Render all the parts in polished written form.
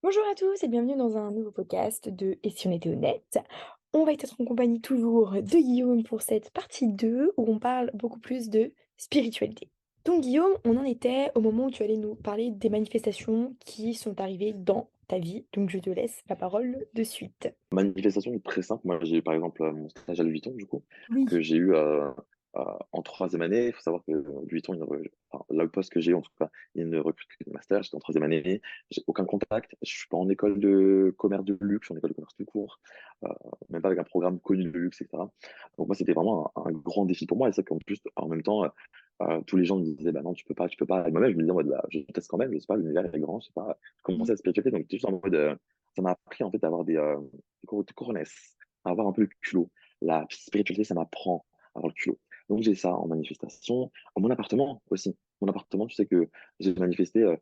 Bonjour à tous et bienvenue dans un nouveau podcast de Et si on était honnête? On va être en compagnie toujours de Guillaume pour cette partie 2 où on parle beaucoup plus de spiritualité. Donc Guillaume, on en était au moment où tu allais nous parler des manifestations qui sont arrivées dans ta vie, donc je te laisse la parole de suite. Manifestation très simple. Moi, j'ai eu par exemple mon stage à Louis Vuitton, du coup, Oui. que j'ai eu en troisième année. Il faut savoir que Louis Vuitton, enfin, là, le poste que j'ai eu, en tout cas, il ne recrute que des masters. J'étais en troisième année, j'ai aucun contact. Je suis pas en école de commerce de luxe, je suis en école de commerce tout court, euh, même pas avec un programme connu de luxe, etc. Donc, moi, c'était vraiment un grand défi pour moi. Et c'est qu'en plus, en même temps, tous les gens me disaient, bah non, tu peux pas, tu peux pas. Et moi-même, je me disais, en mode, bah, je teste quand même, je sais pas, l'univers est grand, je sais pas, commencer à spiritualité. Donc, j'étais juste en mode, ça m'a appris, en fait, d'avoir des coronesse, à avoir un peu le culot. La spiritualité, ça m'apprend à avoir le culot. Donc j'ai ça en manifestation. En mon appartement aussi. Mon appartement, tu sais que j'ai manifesté en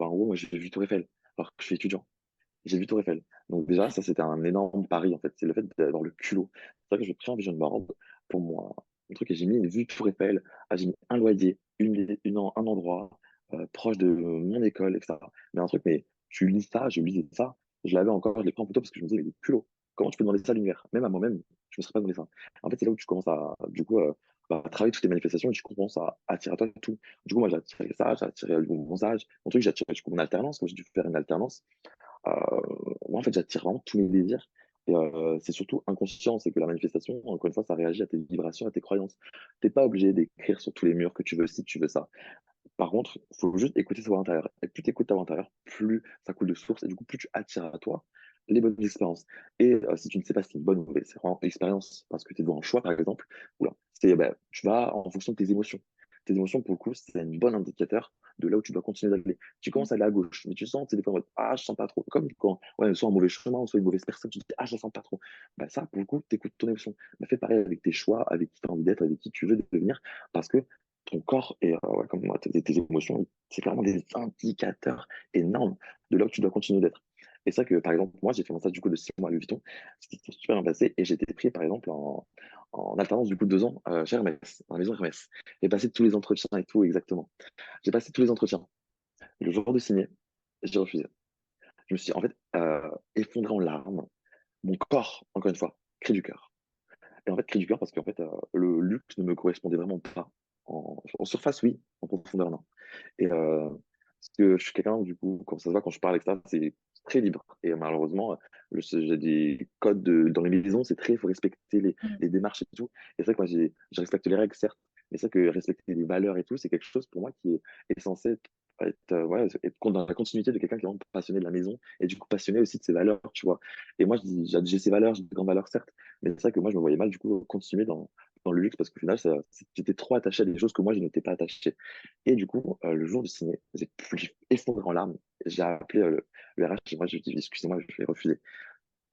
gros, moi j'ai vu Tour Eiffel, alors que je suis étudiant. J'ai vu Tour Eiffel. Donc déjà, ça c'était un énorme pari en fait. C'est le fait d'avoir le culot. C'est vrai que j'ai pris un vision board pour moi. Un truc que j'ai mis une vue Tour Eiffel, j'ai mis un loyer, un endroit proche de mon école, etc. Mais un truc, mais tu lis ça, je lisais ça, je l'avais encore, je l'ai pris en photo parce que je me disais, mais le culot, comment tu peux demander ça à l'univers? Même à moi-même, je me serais pas demandé ça. En fait, c'est là où tu commences à, du coup, travailler toutes tes manifestations et tu commences à attirer à toi tout. Du coup, moi, j'ai attiré ça, j'ai attiré mon sage, mon truc, j'ai attiré du coup, mon alternance, quand j'ai dû faire une alternance. Moi, en fait, j'attire vraiment tous mes désirs. Et c'est surtout inconscient, c'est que la manifestation, encore une fois, ça réagit à tes vibrations, à tes croyances. T'es pas obligé d'écrire sur tous les murs que tu veux si tu veux ça. Par contre, il faut juste écouter sa voix intérieure. Et plus tu écoutes ta voix intérieure, plus ça coule de source. Et du coup, plus tu attires à toi les bonnes expériences. Et si tu ne sais pas si c'est une bonne ou mauvaise c'est vraiment expérience, parce que tu es devant un choix, par exemple, oula, ben, tu vas en fonction de tes émotions. Tes émotions, pour le coup, c'est un bon indicateur de là où tu dois continuer d'aller. Tu commences à aller à gauche, mais tu sens, tu sais, des fois, en mode, ah, je sens pas trop. Comme quand, ouais, soit un mauvais chemin, soit une mauvaise personne, tu te dis, ah, je la sens pas trop. Bah, ça, pour le coup, tu écoutes ton émotion. Bah, fais pareil avec tes choix, avec qui tu as envie d'être, avec qui tu veux devenir, parce que ton corps et ouais, comme moi, tes émotions, c'est clairement des indicateurs énormes de là où tu dois continuer d'être. Et ça que, par exemple, moi, j'ai fait mon stage du coup de 6 mois à Louis Vuitton, c'était super bien passé, et j'ai été pris, par exemple, en alternance du coup de 2 ans chez Hermès, dans la maison Hermès. J'ai passé tous les entretiens et tout, exactement. J'ai passé tous les entretiens. Le jour de signer, j'ai refusé. Je me suis, en fait, effondré en larmes. Mon corps, encore une fois, cri du cœur. Et en fait, cri du cœur parce qu'en fait, le luxe ne me correspondait vraiment pas. En surface, oui, en profondeur, non. Et parce que je suis quelqu'un, du coup, comme ça se voit quand je parle, etc., c'est très libre. Et malheureusement, j'ai des codes dans les maisons, c'est très, il faut respecter les démarches et tout. Et c'est vrai que moi, je respecte les règles, certes, mais c'est vrai que respecter les valeurs et tout, c'est quelque chose pour moi qui est censé être, ouais, être dans la continuité de quelqu'un qui est vraiment passionné de la maison et du coup passionné aussi de ses valeurs, tu vois. Et moi, je dis, j'ai ces valeurs, j'ai des grandes valeurs, certes, mais c'est vrai que moi, je me voyais mal, du coup, continuer dans le luxe parce qu'au final, j'étais trop attaché à des choses que moi, je n'étais pas attaché. Et du coup, le jour de signer, j'ai effondré en larmes. J'ai appelé le RH et moi, je lui ai dit, excusez-moi, je vais refuser.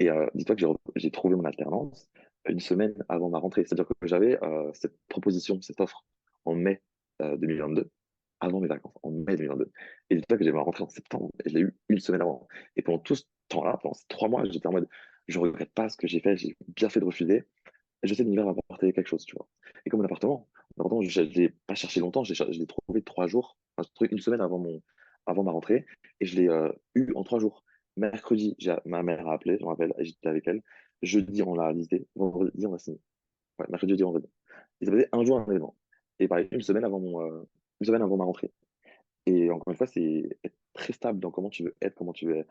Et dis-toi que j'ai trouvé mon alternance une semaine avant ma rentrée. C'est-à-dire que j'avais cette proposition, cette offre en mai 2022, avant mes vacances, en mai 2022. Et dis-toi que j'ai ma rentrée en septembre et je l'ai eu une semaine avant. Et pendant tout ce temps-là, pendant ces 3 mois, j'étais en mode, je regrette pas ce que j'ai fait, j'ai bien fait de refuser. Et je sais que l'univers va m'apporter quelque chose, tu vois. Et comme un appartement, je ne l'ai pas cherché longtemps, je l'ai trouvé 3 jours, enfin, j'ai trouvé une semaine avant ma rentrée, et je l'ai eu en 3 jours. Mercredi, ma mère a appelé, je me rappelle, et j'étais avec elle. Jeudi, on l'a visité. Vendredi, on a signé. Ouais, mercredi, jeudi, vendredi. Il s'est passé un jour, un événement. Et pareil, une semaine avant ma rentrée. Et encore une fois, c'est être très stable dans comment tu veux être, comment tu veux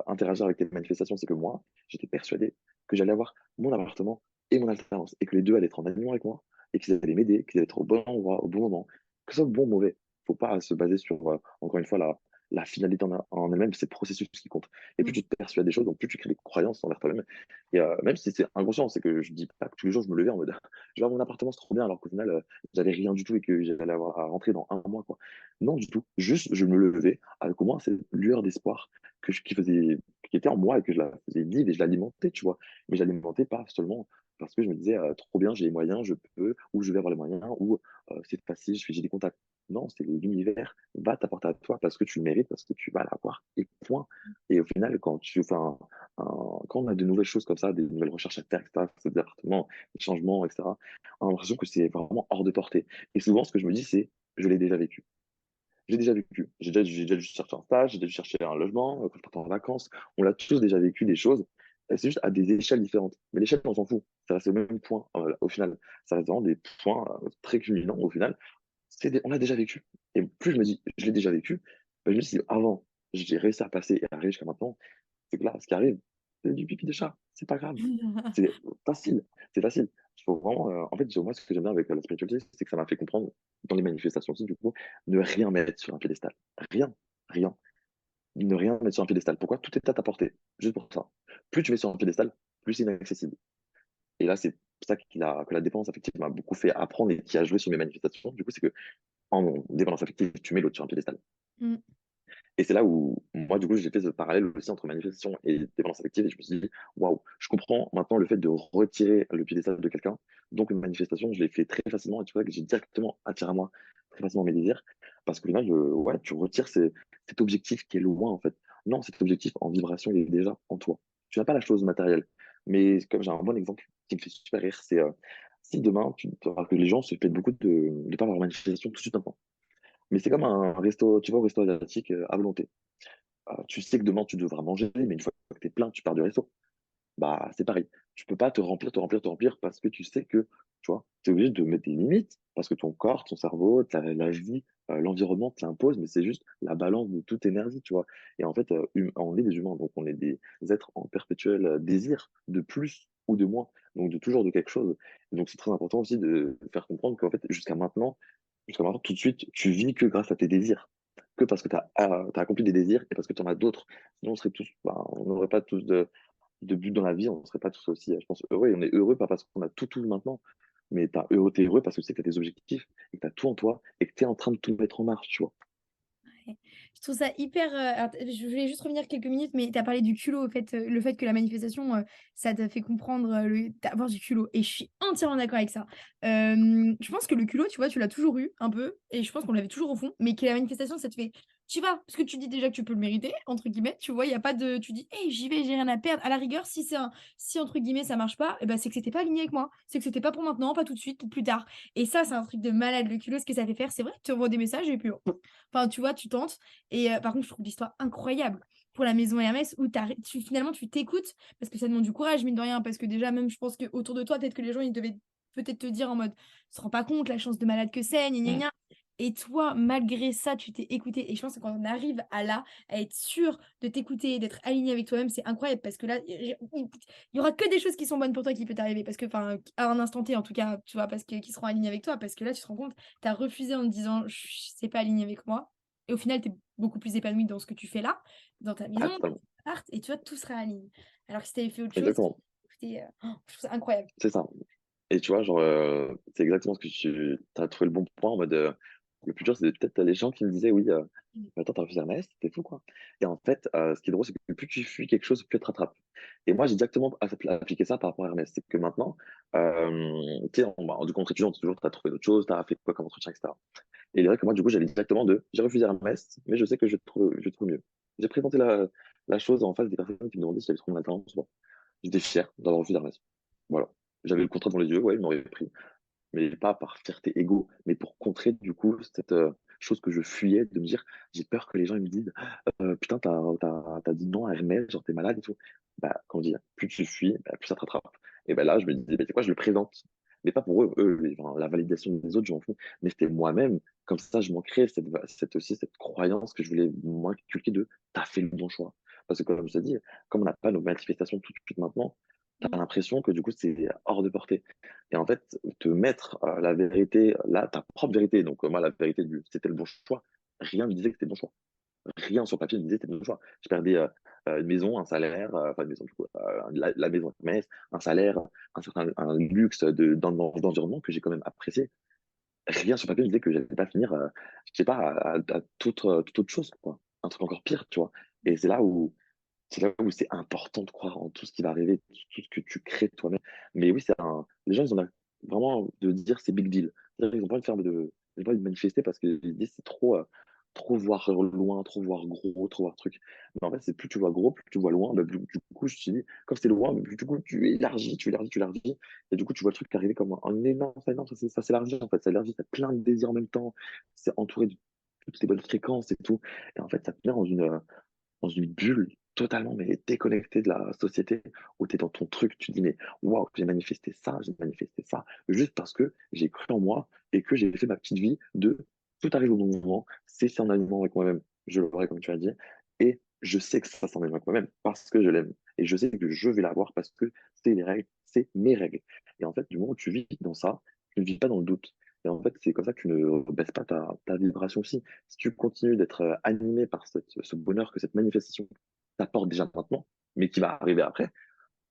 interagir avec tes manifestations. C'est que moi, j'étais persuadé que j'allais avoir mon appartement et mon alternance, et que les deux allaient être en alignement avec moi, et qu'ils allaient m'aider, qu'ils allaient être au bon endroit, au bon moment, que ce soit bon ou mauvais. Faut pas se baser sur, encore une fois, la finalité en elle-même, c'est le processus qui compte. Et plus tu te persuades des choses, donc plus tu crées des croyances envers toi-même. Et même si c'est inconscient, c'est que je dis pas que tous les jours je me levais en mode, je vais avoir mon appartement, c'est trop bien, alors qu'au final, j'avais rien du tout et que j'allais avoir à rentrer dans un mois, quoi. Non, du tout. Juste, je me levais avec au moins cette lueur d'espoir qui était en moi et que je la faisais vivre et je l'alimentais, tu vois. Mais je l'alimentais pas seulement parce que je me disais, trop bien, j'ai les moyens, je peux, ou je vais avoir les moyens, ou c'est facile, j'ai des contacts. Non, c'est l'univers va t'apporter à toi parce que tu le mérites, parce que tu vas l'avoir. Et point. Et au final, quand on a de nouvelles choses comme ça, des nouvelles recherches à faire, etc., des appartements, des changements, etc., on a l'impression que c'est vraiment hors de portée. Et souvent, ce que je me dis, c'est, je l'ai déjà vécu. j'ai déjà vécu. J'ai déjà dû chercher un stage, j'ai déjà dû chercher un logement, quand je partais en vacances. On l'a tous déjà vécu des choses. C'est juste à des échelles différentes. Mais l'échelle, on s'en fout. Ça reste au même point, au final. Ça reste vraiment des points très culminants au final. On l'a déjà vécu. Et plus je me dis, je l'ai déjà vécu, ben, je me dis, avant, j'ai réussi à passer et à arriver jusqu'à maintenant, c'est que là, ce qui arrive, c'est du pipi de chat. C'est pas grave. C'est facile. C'est facile. Il faut vraiment, en fait, moi, ce que j'aime bien avec la spiritualité, c'est que ça m'a fait comprendre, dans les manifestations aussi, du coup, ne rien mettre sur un piédestal. Rien. Rien. Ne rien mettre sur un piédestal. Pourquoi? Tout est à ta portée. Juste pour ça. Plus tu mets sur un piédestal, plus c'est inaccessible. Et là, c'est ça que la dépendance affective m'a beaucoup fait apprendre et qui a joué sur mes manifestations. Du coup, c'est que en dépendance affective, tu mets l'autre sur un piédestal. Mm. Et c'est là où, moi, du coup, j'ai fait ce parallèle aussi entre manifestation et dépendance affective. Et je me suis dit, waouh, je comprends maintenant le fait de retirer le piédestal de quelqu'un. Donc, une manifestation, je l'ai fait très facilement. Et tu vois que j'ai directement attiré à moi très facilement mes désirs. Parce qu'au final, ouais, tu retires cet objectif qui est loin, en fait. Non, cet objectif en vibration, il est déjà en toi. Tu n'as pas la chose matérielle. Mais comme j'ai un bon exemple qui me fait super rire, c'est si demain, tu vois que les gens se plaignent beaucoup de ne pas avoir une manifestation tout de suite maintenant. Mais c'est comme un resto, tu vois, au resto asiatique à volonté. Tu sais que demain tu devras manger, mais une fois que tu es plein, tu pars du resto. Bah, c'est pareil. Tu peux pas te remplir, te remplir, te remplir parce que tu sais que, tu vois, tu es obligé de mettre des limites parce que ton corps, ton cerveau, la vie, l'environnement te l'impose, mais c'est juste la balance de toute énergie, tu vois. Et en fait, on est des humains, donc on est des êtres en perpétuel désir de plus ou de moins, donc de toujours de quelque chose. Donc c'est très important aussi de faire comprendre qu'en fait, jusqu'à maintenant, tout de suite, tu vis que grâce à tes désirs, que parce que tu as, accompli des désirs et parce que tu en as d'autres. Sinon, on serait tous, bah, on n'aurait pas tous de but dans la vie, on ne serait pas tous aussi, je pense, heureux. Et on est heureux pas parce qu'on a tout maintenant, mais t'es heureux parce que tu sais que tu as des objectifs et que tu as tout en toi et que tu es en train de tout mettre en marche, tu vois. Ouais. Je trouve ça hyper. Alors, je voulais juste revenir quelques minutes, mais tu as parlé du culot, au fait, le fait que la manifestation, ça t'a fait comprendre d'avoir du culot. Et je suis entièrement d'accord avec ça. Je pense que le culot, tu vois, tu l'as toujours eu un peu, et je pense qu'on l'avait toujours au fond, mais que la manifestation, ça te fait. Tu vas, parce que tu dis déjà que tu peux le mériter, entre guillemets, tu vois, il n'y a pas de. Tu dis, hey, j'y vais, j'ai rien à perdre. À la rigueur, si entre guillemets ça marche pas, eh ben, c'est que c'était pas aligné avec moi. C'est que c'était pas pour maintenant, pas tout de suite, pour plus tard. Et ça, c'est un truc de malade. Le culot, ce que ça fait faire, c'est vrai, tu envoies des messages et puis. Enfin, tu vois, tu tentes. Et par contre, je trouve l'histoire incroyable pour la maison Hermès où finalement tu t'écoutes parce que ça demande du courage, mine de rien. Parce que déjà, même je pense qu'autour de toi, peut-être que les gens ils devaient peut-être te dire en mode, se rend pas compte la chance de malade que c'est, gna gna Mm. gna. Et toi, malgré ça, tu t'es écouté. Et je pense que quand on arrive à être sûr de t'écouter, d'être aligné avec toi-même, c'est incroyable parce que là, il y aura que des choses qui sont bonnes pour toi qui peut t'arriver. Parce que, enfin, à un instant T, en tout cas, tu vois, parce que qui seront alignées avec toi. Parce que là, tu te rends compte, tu as refusé en te disant, c'est pas aligné avec moi. Et au final, tu es beaucoup plus épanoui dans ce que tu fais là, dans ta maison, Ah, dans totalement. ton appart, et tu vois, tout sera aligné. Alors que si tu avais fait autre chose, Exactement. je trouve ça incroyable. C'est ça. Et tu vois, genre, c'est exactement ce que tu as trouvé le bon point en mode, le plus dur, c'est peut-être les gens qui me disaient, oui, attends, t'as refusé Hermès, t'es fou, quoi. Et en fait, ce qui est drôle, c'est que plus tu fuis quelque chose, plus tu te rattrapes. Et moi, j'ai exactement appliqué ça par rapport à Hermès. C'est que maintenant, tu sais, du coup, entre étudiants, toujours, t'as trouvé d'autres choses, t'as fait quoi comme entretien, etc. Et il est vrai que moi, du coup, j'allais directement j'ai refusé Hermès, mais je sais que je trouve mieux. J'ai présenté la chose en face des personnes qui me demandaient si j'avais trouvé mon alternance ou pas. J'étais fier d'avoir refusé Hermès. Voilà. J'avais le contrat dans les yeux, ouais, il m'aurait pris. Mais pas par fierté égo, mais pour contrer, du coup, cette chose que je fuyais, de me dire, j'ai peur que les gens ils me disent, putain, t'as dit non à Hermès, genre t'es malade et tout. Bah, quand on dit, plus tu fuis, bah, plus ça te rattrape. Et ben là, je me disais, bah, c'est quoi, je le présente. Mais pas pour eux, enfin, la validation des autres, j'en fous. Mais c'était moi-même. Comme ça, je m'en crée aussi cette croyance que je voulais m'inculquer de, t'as fait le bon choix. Parce que comme je t'ai dit, comme on n'a pas nos manifestations tout de suite maintenant, t'as Mm. l'impression que du coup, c'est hors de portée. Et en fait, te mettre la vérité, là, ta propre vérité, donc moi, la vérité c'était le bon choix, rien ne me disait que c'était le bon choix. Rien sur papier ne me disait que c'était le bon choix. Je perdais une maison, un salaire, enfin une maison, du coup, la maison à Metz, un salaire, un luxe d'environnement que j'ai quand même apprécié. Rien sur papier me disait que j'allais pas finir, je sais pas, à toute autre chose, quoi. Un truc encore pire, tu vois. Et c'est là où c'est important de croire en tout ce qui va arriver, tout ce que tu crées toi-même. Mais oui, les gens, ils ont vraiment de dire c'est big deal. C'est-à-dire, ils ont pas envie de ils ont pas envie de manifester parce qu'ils disent c'est trop voir loin, trop voir gros, trop voir truc. Mais en fait, c'est plus tu vois gros, plus tu vois loin. Bah, du coup, je me suis dit, comme c'est loin, plus du coup, tu élargis, tu élargis, tu élargis. Et du coup, tu vois le truc arriver comme un énorme, ça s'élargit en fait, ça s'élargit, t'as plein de désirs en même temps. C'est entouré de toutes ces bonnes fréquences et tout. Et en fait, ça te met dans une bulle totalement mais déconnectée de la société où tu es dans ton truc. Tu te dis, mais waouh, j'ai manifesté ça, juste parce que j'ai cru en moi et que j'ai fait ma petite vie de tout arrive au bon moment, c'est en alignement avec moi-même, je l'aurai comme tu as dit, et je sais que ça s'en alignement avec moi-même parce que je l'aime. Et je sais que je vais l'avoir parce que c'est les règles, c'est mes règles. Et en fait, du moment où tu vis dans ça, tu ne vis pas dans le doute. Et en fait, c'est comme ça que tu ne baisses pas ta vibration aussi. Si tu continues d'être animé par ce bonheur que cette manifestation t'apporte déjà maintenant, mais qui va arriver après,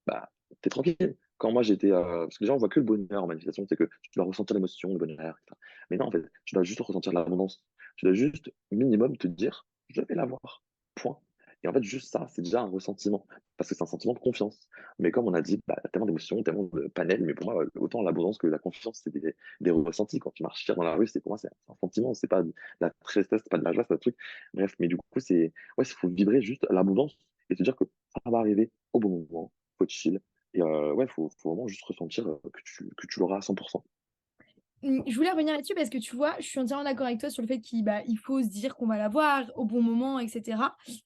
bah, t'es tranquille. Quand moi j'étais. Parce que déjà, on voit que le bonheur en manifestation, c'est que tu dois ressentir l'émotion, le bonheur, etc. Mais non, en fait, tu dois juste ressentir l'abondance. Tu dois juste, minimum, te dire, je vais l'avoir. Point. Et en fait, juste ça, c'est déjà un ressentiment. Parce que c'est un sentiment de confiance. Mais comme on a dit, bah, tellement d'émotions, tellement de panels, mais pour moi, autant l'abondance que la confiance, c'est des ressentis. Quand tu marches fier dans la rue, c'est pour moi, c'est un sentiment. C'est pas de la tristesse, c'est pas de la joie, c'est un truc. Bref, mais du coup, c'est. Ouais, il faut vibrer juste l'abondance et te dire que ça va arriver au bon moment, faut chill. Et ouais, faut vraiment juste ressentir que tu l'auras à 100%. Je voulais revenir là-dessus parce que tu vois, je suis entièrement d'accord avec toi sur le fait il faut se dire qu'on va l'avoir au bon moment, etc.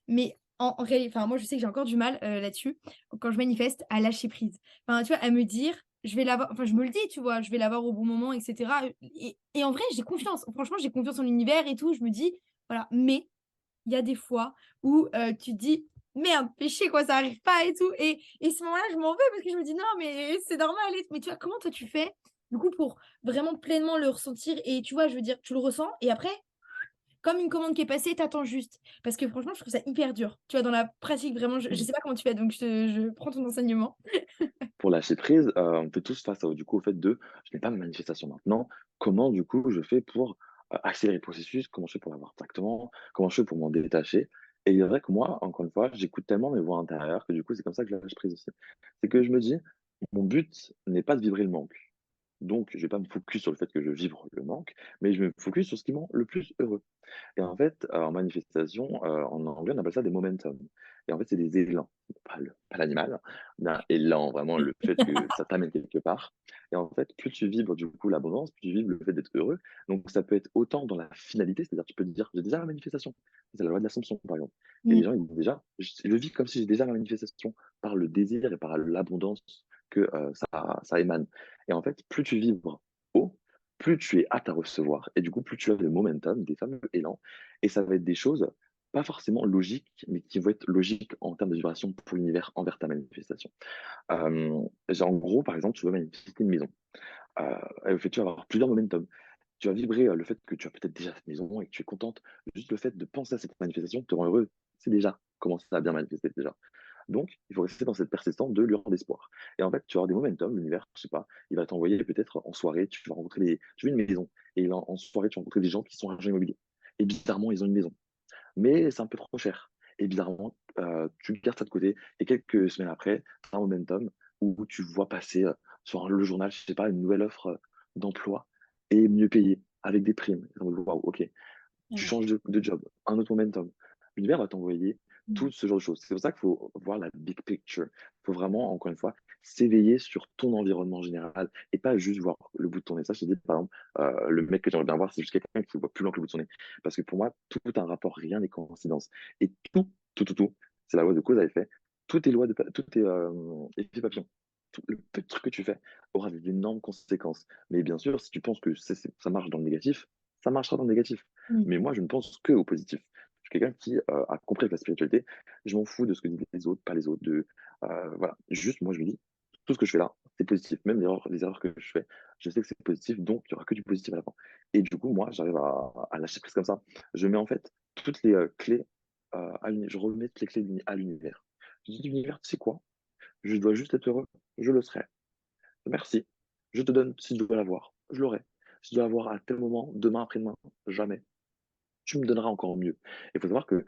Mais en réalité, enfin, moi, je sais que j'ai encore du mal là-dessus, quand je manifeste, à lâcher prise. Enfin, tu vois, à me dire, je vais l'avoir, enfin, je me le dis, tu vois, je vais l'avoir au bon moment, etc. Et en vrai, j'ai confiance. Franchement, j'ai confiance en l'univers et tout. Je me dis, voilà. Mais il y a des fois où tu te dis, merde, péché, quoi, ça arrive pas et tout. Et ce moment-là, je m'en veux parce que je me dis, non, mais c'est normal. Mais tu vois, comment toi tu fais, du coup, pour vraiment pleinement le ressentir et tu vois, je veux dire, tu le ressens et après, comme une commande qui est passée, t'attends juste. Parce que franchement, je trouve ça hyper dur. Tu vois, dans la pratique, vraiment, je sais pas comment tu fais, donc je prends ton enseignement. Pour lâcher prise, on fait tous face du coup, au fait de je n'ai pas de manifestation maintenant. Comment, du coup, je fais pour accélérer le processus? Comment je fais pour l'avoir directement? Comment je fais pour m'en détacher? Et il est vrai que moi, encore une fois, j'écoute tellement mes voix intérieures que du coup, c'est comme ça que je lâche prise aussi. C'est que je me dis, mon but n'est pas de vibrer le manque. Donc, je vais pas me focus sur le fait que je vibre le manque, mais je me focus sur ce qui me rend le plus heureux. Et en fait, en manifestation, en anglais, on appelle ça des momentum. Et en fait, c'est des élans, pas l'animal, mais un élan, vraiment le fait que ça t'amène quelque part. Et en fait, plus tu vibres du coup l'abondance, plus tu vibres le fait d'être heureux. Donc ça peut être autant dans la finalité, c'est-à-dire tu peux te dire, j'ai déjà la manifestation. C'est la loi de l'assomption, par exemple. Et les Mm. gens, ils disent déjà, je le vis comme si j'ai déjà la manifestation par le désir et par l'abondance que ça émane. Et en fait, plus tu vibres haut, plus tu es apte à recevoir. Et du coup, plus tu as le momentum, des fameux élans. Et ça va être des choses pas forcément logiques, mais qui vont être logiques en termes de vibration pour l'univers envers ta manifestation. En gros, par exemple, tu veux manifester une maison. Tu vas avoir plusieurs momentum. Tu vas vibrer le fait que tu as peut-être déjà cette maison et que tu es contente. Juste le fait de penser à cette manifestation te rend heureux. C'est déjà commencer à bien manifester déjà. Donc, il faut rester dans cette persistance de lueur d'espoir. Et en fait, tu vas avoir des momentum, l'univers, je sais pas, il va t'envoyer peut-être en soirée, tu veux une maison, et en soirée, tu vas rencontrer des gens qui sont agents immobiliers. Et bizarrement, ils ont une maison. Mais c'est un peu trop cher. Et bizarrement, tu gardes ça de côté, et quelques semaines après, tu as un momentum où tu vois passer sur le journal, je sais pas, une nouvelle offre d'emploi et mieux payée, avec des primes. Donc, waouh, ok, tu Ouais. changes de job, un autre momentum. L'univers va t'envoyer Mm. tout ce genre de choses. C'est pour ça qu'il faut voir la big picture. Il faut vraiment, encore une fois, s'éveiller sur ton environnement général et pas juste voir le bout de ton nez. Ça, je te dis, par exemple, le mec que j'aimerais bien voir, c'est juste quelqu'un qui voit plus loin que le bout de son nez. Parce que pour moi, tout a un rapport, rien n'est coïncidence. Et tout, c'est la loi de cause à effet. Tout est effet papillon. Tout le petit truc que tu fais aura d'énormes conséquences. Mais bien sûr, si tu penses que ça marche dans le négatif, ça marchera dans le négatif. Mm. Mais moi, je ne pense que au positif. Je suis quelqu'un qui a compris que la spiritualité, je m'en fous de ce que disent les autres, pas les autres. Voilà. Juste, moi, je me dis, tout ce que je fais là, c'est positif. Même les erreurs que je fais, je sais que c'est positif, donc il n'y aura que du positif à la fin. Et du coup, moi, j'arrive à lâcher prise comme ça. Je mets en fait toutes les clés je remets toutes les clés à l'univers. Je dis, l'univers, tu sais quoi? Je dois juste être heureux, je le serai. Merci. Je te donne, si je dois l'avoir, je l'aurai. Si je dois l'avoir à tel moment, demain, après-demain, jamais tu me donneras encore mieux. Il faut savoir que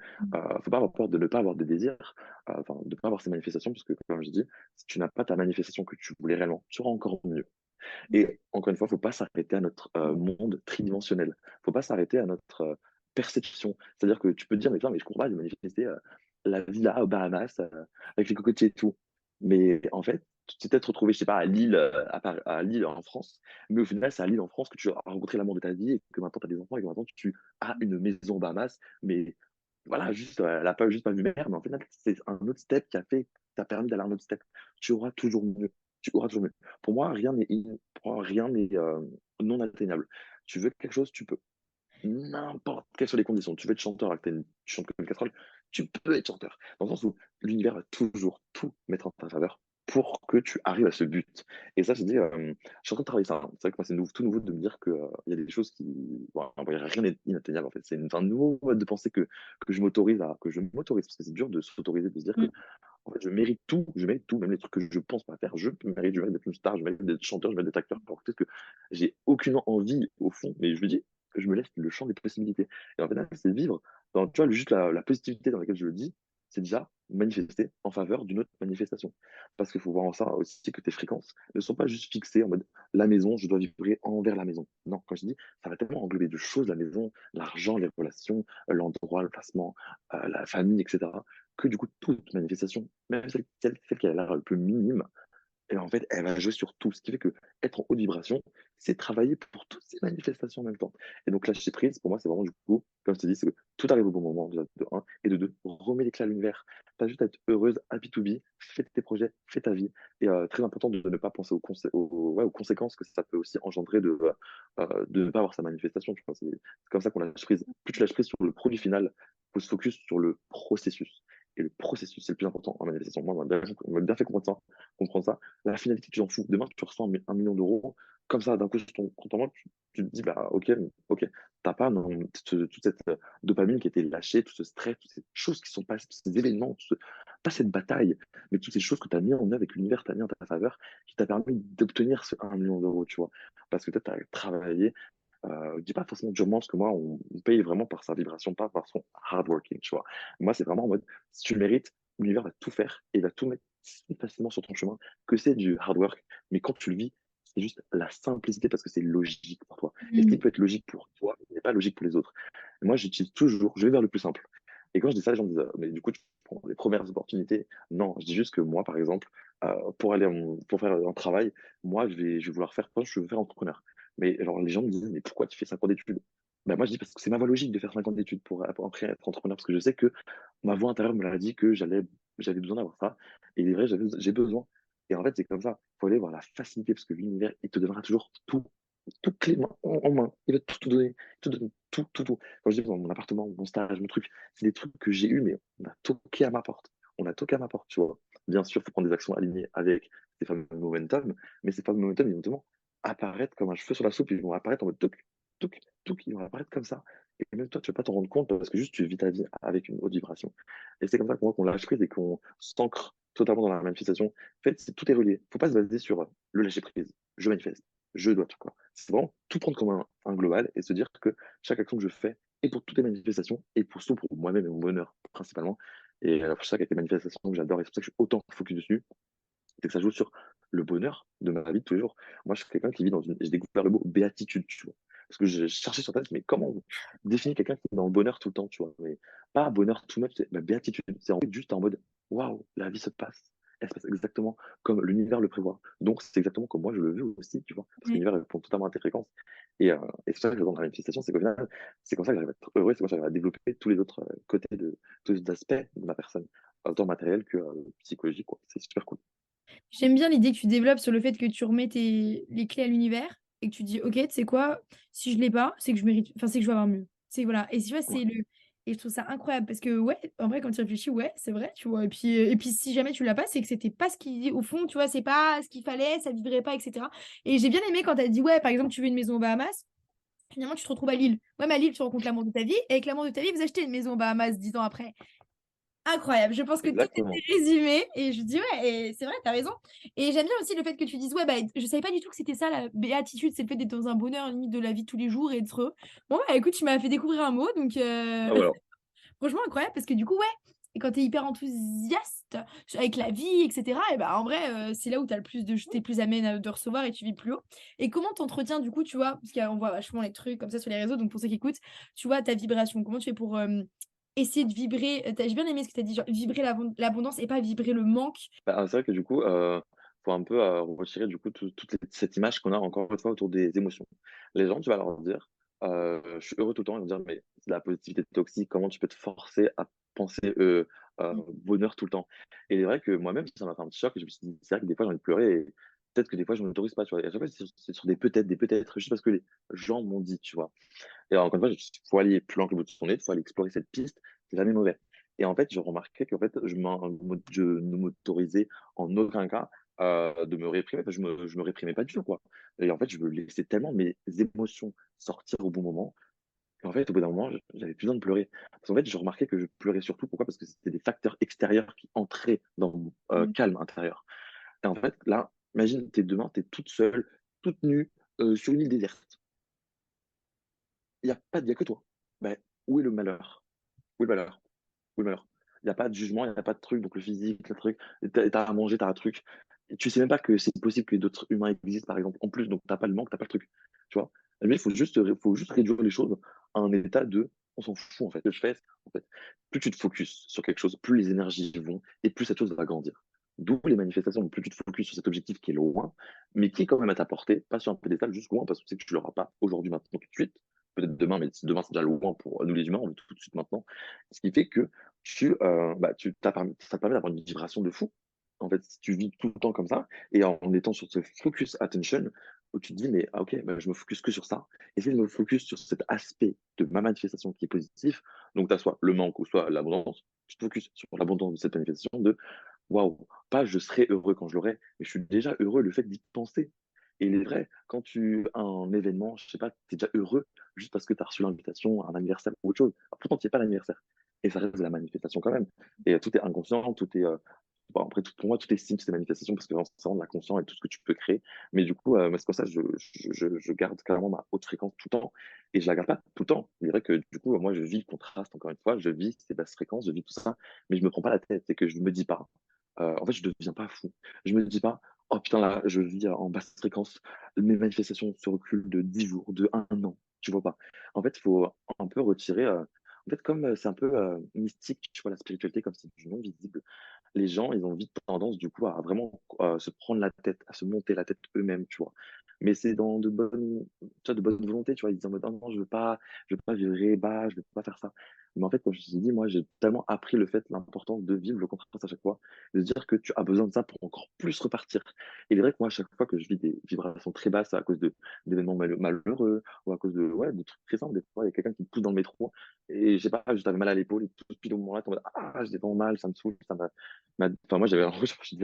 faut pas avoir peur de ne pas avoir de désirs, enfin, de ne pas avoir ces manifestations, parce que, comme je dis, si tu n'as pas ta manifestation que tu voulais réellement, tu auras encore mieux. Et encore une fois, faut pas s'arrêter à notre monde tridimensionnel. Faut pas s'arrêter à notre perception. C'est-à-dire que tu peux te dire, mais putain, mais je comprends pas de manifester la villa aux Bahamas avec les cocotiers et tout. Mais en fait, tu t'es peut-être retrouvé, je sais pas, à Lille, à Lille en France, mais au final, c'est à Lille en France que tu as rencontré l'amour de ta vie et que maintenant tu as des enfants et que maintenant tu as une maison aux Bahamas. Mais voilà, juste, elle n'a pas juste pas vu mer, mais en fait, c'est un autre step qui a fait, qui t'a permis d'aller à un autre step. Tu auras toujours mieux. Tu auras toujours mieux. Pour moi, rien n'est non atteignable. Tu veux quelque chose, tu peux. N'importe quelles sont les conditions. Tu veux être chanteur alors que tu chantes comme une casserole, tu peux être chanteur. Dans le sens où l'univers va toujours tout mettre en ta faveur pour que tu arrives à ce but. Et ça, je dis, je suis en train de travailler ça, hein. C'est vrai que moi, c'est tout nouveau de me dire qu'il y a des choses qui. Bon, en vrai, rien n'est inatteignable, en fait. C'est un nouveau mode de pensée que je m'autorise à. Que je m'autorise, parce que c'est dur de s'autoriser, de se dire que Mm. en fait, je mérite tout, même les trucs que je pense pas faire. Je mérite d'être une star, je mérite d'être chanteur, je mérite d'être acteur. Alors peut-être que j'ai aucune envie au fond, mais je me dis que je me laisse le champ des possibilités. Et en fait, c'est vivre dans, tu vois, juste la positivité dans laquelle je le dis, c'est déjà manifester en faveur d'une autre manifestation. Parce qu'il faut voir en ça aussi que tes fréquences ne sont pas juste fixées en mode la maison, je dois vibrer envers la maison. Non, quand je dis, ça va tellement englober de choses, la maison, l'argent, les relations, l'endroit, le placement, la famille, etc., que du coup, toute manifestation, même celle qui a l'air le plus minime, et en fait, elle va jouer sur tout. Ce qui fait que être en haute vibration, c'est travailler pour toutes ces manifestations en même temps. Et donc, lâcher prise, pour moi, c'est vraiment du coup, comme je te dis, c'est que tout arrive au bon moment, déjà, de un. Et de deux, remets l'éclat à l'univers. T'as juste à être heureuse, happy to be, fais tes projets, fais ta vie. Et très important de ne pas penser ouais, aux conséquences que ça peut aussi engendrer de ne pas avoir sa manifestation. Tu vois. C'est comme ça qu'on lâche prise. Plus tu lâches prise sur le produit final, il faut se focus sur le processus. Et le processus, c'est le plus important en manifestation. Moi, on m'a bien fait comprendre ça. La finalité, tu t'en fous. Demain, tu reçois 1 million d'euros, comme ça, d'un coup, sur ton compte en banque, tu te dis, bah, ok, ok, t'as pas non, toute cette dopamine qui a été lâchée, tout ce stress, toutes ces choses qui sont passées, tous ces événements, pas cette bataille, mais toutes ces choses que tu as mis en œuvre et que l'univers t'a mis en ta faveur, qui t'a permis d'obtenir ce 1 million d'euros, tu vois. Parce que tu as travaillé, je dis pas forcément durement, parce que moi, on paye vraiment par sa vibration, pas par son hard working, tu vois. Moi, c'est vraiment en mode, si tu le mérites, l'univers va tout faire et va tout mettre si facilement sur ton chemin que c'est du hard work. Mais quand tu le vis, c'est juste la simplicité parce que c'est logique pour toi. Et ce qui Mm. peut être logique pour toi n'est pas logique pour les autres. Et moi, j'utilise toujours, je vais vers le plus simple. Et quand je dis ça, les gens me disent, mais du coup, tu prends les premières opportunités. Non, je dis juste que moi, par exemple, pour faire un travail, moi, je vais vouloir faire, je veux faire entrepreneur. Mais alors, les gens me disent, mais pourquoi tu fais 5 ans d'études? Ben, moi, je dis parce que c'est ma voie logique de faire 5 ans d'études pour après être entrepreneur, parce que je sais que ma voix intérieure me l'a dit que j'avais besoin d'avoir ça. Et il est vrai, j'ai besoin. Et en fait, c'est comme ça. Il faut aller voir la facilité, parce que l'univers, il te donnera toujours tout clé en main. Il va tout te donner. Il te donne tout, tout, tout. Quand je dis mon appartement, mon stage, mon truc, c'est des trucs que j'ai eu, mais on a toqué à ma porte. On a toqué à ma porte, tu vois. Bien sûr, il faut prendre des actions alignées avec ces fameux momentum, mais ces fameux momentum, ils vont notamment apparaître comme un cheveu sur la soupe, ils vont apparaître en mode toc, toc, toc, ils vont apparaître comme ça. Et même toi, tu ne vas pas t'en rendre compte parce que juste tu vis ta vie avec une haute vibration. Et c'est comme ça qu'on lâche prise et qu'on s'ancre totalement dans la manifestation. En fait, tout est relié. Il ne faut pas se baser sur le lâcher prise. Je manifeste, je dois tout quoi. C'est vraiment tout prendre comme un global et se dire que chaque action que je fais est pour toutes les manifestations et pour surtout pour moi-même et mon bonheur principalement. Et pour ça, avec les manifestations que j'adore et c'est pour ça que je suis autant focus dessus, c'est que ça joue sur le bonheur de ma vie de tous les jours. Moi, je suis quelqu'un qui vit dans une. J'ai découvert le mot béatitude, tu vois. Parce que je cherchais sur Internet, mais comment on définit quelqu'un qui est dans le bonheur tout le temps, tu vois. Mais pas bonheur tout much, c'est béatitude. C'est en fait juste en mode waouh, la vie se passe. Elle se passe exactement comme l'univers le prévoit. Donc, c'est exactement comme moi je le veux aussi, tu vois. Parce que Ouais. l'univers répond totalement à tes fréquences. Et c'est ça que j'adore dans la manifestation, c'est qu'au final, c'est comme ça que j'arrive à être heureux, c'est comme ça que j'arrive à développer tous les autres côtés tous les autres aspects de ma personne, autant matériel que psychologique, quoi. C'est super cool. J'aime bien l'idée que tu développes sur le fait que tu remets les clés à l'univers et que tu dis, ok, tu sais quoi, si je l'ai pas, c'est que je mérite, enfin, c'est que je vais avoir mieux. C'est voilà. Et tu vois, Ouais. et je trouve ça incroyable parce que ouais, en vrai, quand tu réfléchis, ouais, c'est vrai, tu vois. Et puis si jamais tu l'as pas, c'est que c'était pas ce qui, au fond, tu vois, c'est pas ce qu'il fallait, ça vibrait pas, etc. Et j'ai bien aimé quand tu as dit, ouais, par exemple, tu veux une maison aux Bahamas. Finalement, tu te retrouves à Lille. Ouais, mais à Lille, tu rencontres l'amour de ta vie. Et avec l'amour de ta vie, vous achetez une maison aux Bahamas 10 ans après. Incroyable, je pense que tout Exactement. était résumé et je dis ouais, et c'est vrai, t'as raison. Et j'aime bien aussi le fait que tu dises ouais, bah, je savais pas du tout que c'était ça la béatitude, c'est le fait d'être dans un bonheur limite de la vie de tous les jours et d'être heureux. Bon, bah écoute, tu m'as fait découvrir un mot, donc Ah, voilà. franchement incroyable parce que du coup, ouais, et quand t'es hyper enthousiaste avec la vie, etc., et bah en vrai, c'est là où t'as le plus t'es plus amène de recevoir et tu vis plus haut. Et comment t'entretiens du coup, tu vois, parce qu'on voit vachement les trucs comme ça sur les réseaux, donc pour ceux qui écoutent, tu vois ta vibration, comment tu fais pour essayer de vibrer, j'ai bien aimé ce que tu as dit, genre vibrer l'abondance et pas vibrer le manque. Bah, c'est vrai que du coup, faut un peu retirer du coup toute cette image qu'on a encore une fois autour des émotions. Les gens, tu vas leur dire, je suis heureux tout le temps, ils vont dire, mais c'est de la positivité toxique, comment tu peux te forcer à penser Mmh. bonheur tout le temps? Et il est vrai que moi-même, ça m'a fait un petit choc, et je me suis dit, c'est vrai que des fois j'ai envie de pleurer, et peut-être que des fois je ne m'autorise pas, tu vois? Et à chaque fois, c'est sur des peut-être, juste parce que les gens m'ont dit, tu vois? Et encore une fois, il faut aller plus loin que le bout de son nez, il faut aller explorer cette piste, c'est jamais mauvais. Et en fait, je remarquais qu'en fait, je ne m'autorisais en aucun cas de me réprimer, parce que je me réprimais pas du tout, quoi. Et en fait, je me laissais tellement mes émotions sortir au bon moment, qu'en fait, au bout d'un moment, j'avais plus besoin de pleurer. Parce qu'en fait, je remarquais que je pleurais surtout, pourquoi? Parce que c'était des facteurs extérieurs qui entraient dans mon Mmh. calme intérieur. Et en fait, là, imagine, demain, tu es toute seule, toute nue, sur une île déserte. Il y a que toi. Ben, où est le malheur? Où est le malheur? Où est le malheur? Il y a pas de jugement, il y a pas de truc, donc le physique, le truc, tu as à manger, tu as un truc. Et tu sais même pas que c'est possible que d'autres humains existent, par exemple, en plus, donc tu as pas le manque, tu as pas le truc, tu vois? Mais il faut juste réduire les choses à un état de: «On s'en fout, en fait». Ce que je fais, en fait, plus tu te focuses sur quelque chose, plus les énergies vont et plus cette chose va grandir. D'où les manifestations, plus tu te focuses sur cet objectif qui est loin, mais qui est quand même à ta portée, pas sur un pédestal, juste loin, parce que tu sais que tu l'auras pas aujourd'hui, maintenant, tout de suite. Peut-être demain, mais demain, c'est déjà loin pour nous les humains, on veut tout de suite maintenant. Ce qui fait que ça te permet d'avoir une vibration de fou. En fait, si tu vis tout le temps comme ça et en étant sur ce focus attention où tu te dis: «Mais ah OK, bah, je me focus que sur ça». Et si je me focus sur cet aspect de ma manifestation qui est positif, donc tu as soit le manque ou soit l'abondance, tu te focuses sur l'abondance de cette manifestation de: «Waouh, pas je serai heureux quand je l'aurai, mais je suis déjà heureux le fait d'y penser». Et il est vrai, quand tu as un événement, je sais pas, tu es déjà heureux juste parce que tu as reçu l'invitation à un anniversaire ou autre chose. Pourtant, tu y es pas à l'anniversaire et ça reste de la manifestation quand même. Et tout est inconscient, tout est, bon après tout pour moi, tout est signe, toutes ces manifestations parce que c'est vraiment de l'inconscient et tout ce que tu peux créer. Mais du coup, moi, c'est pour ça que je garde carrément ma haute fréquence tout le temps et je la garde pas tout le temps. Il est vrai que du coup, moi, je vis le contraste encore une fois, je vis ces basses fréquences, je vis tout ça, mais je me prends pas la tête. C'est que je me dis pas, en fait, je deviens pas fou. Je me dis pas: «Oh putain, là, je vis en basse fréquence, mes manifestations se reculent de 10 jours, de 1 an». Tu vois pas? En fait, il faut un peu retirer, en fait, comme, c'est un peu, mystique, tu vois? La spiritualité, comme c'est du non visible, les gens, ils ont vite tendance, du coup, à vraiment, se prendre la tête, à se monter la tête eux-mêmes, tu vois? Mais c'est dans de bonne volonté, tu vois? Ils disent en mode: «Oh non, je veux pas vibrer bas, je veux pas faire ça». Mais en fait, comme je t'ai dit, moi, j'ai tellement appris le fait, l'importance de vivre le contraste à chaque fois, de se dire que tu as besoin de ça pour encore plus repartir. Et il est vrai que moi, à chaque fois que je vis des vibrations très basses à cause d'événements malheureux ou à cause de trucs très simples, des fois, il y a quelqu'un qui te pousse dans le métro et je sais pas, juste avais mal à l'épaule et tout pile au moment-là, tu es en mode: «Ah, j'ai vraiment mal, ça me saoule, ça enfin moi j'avais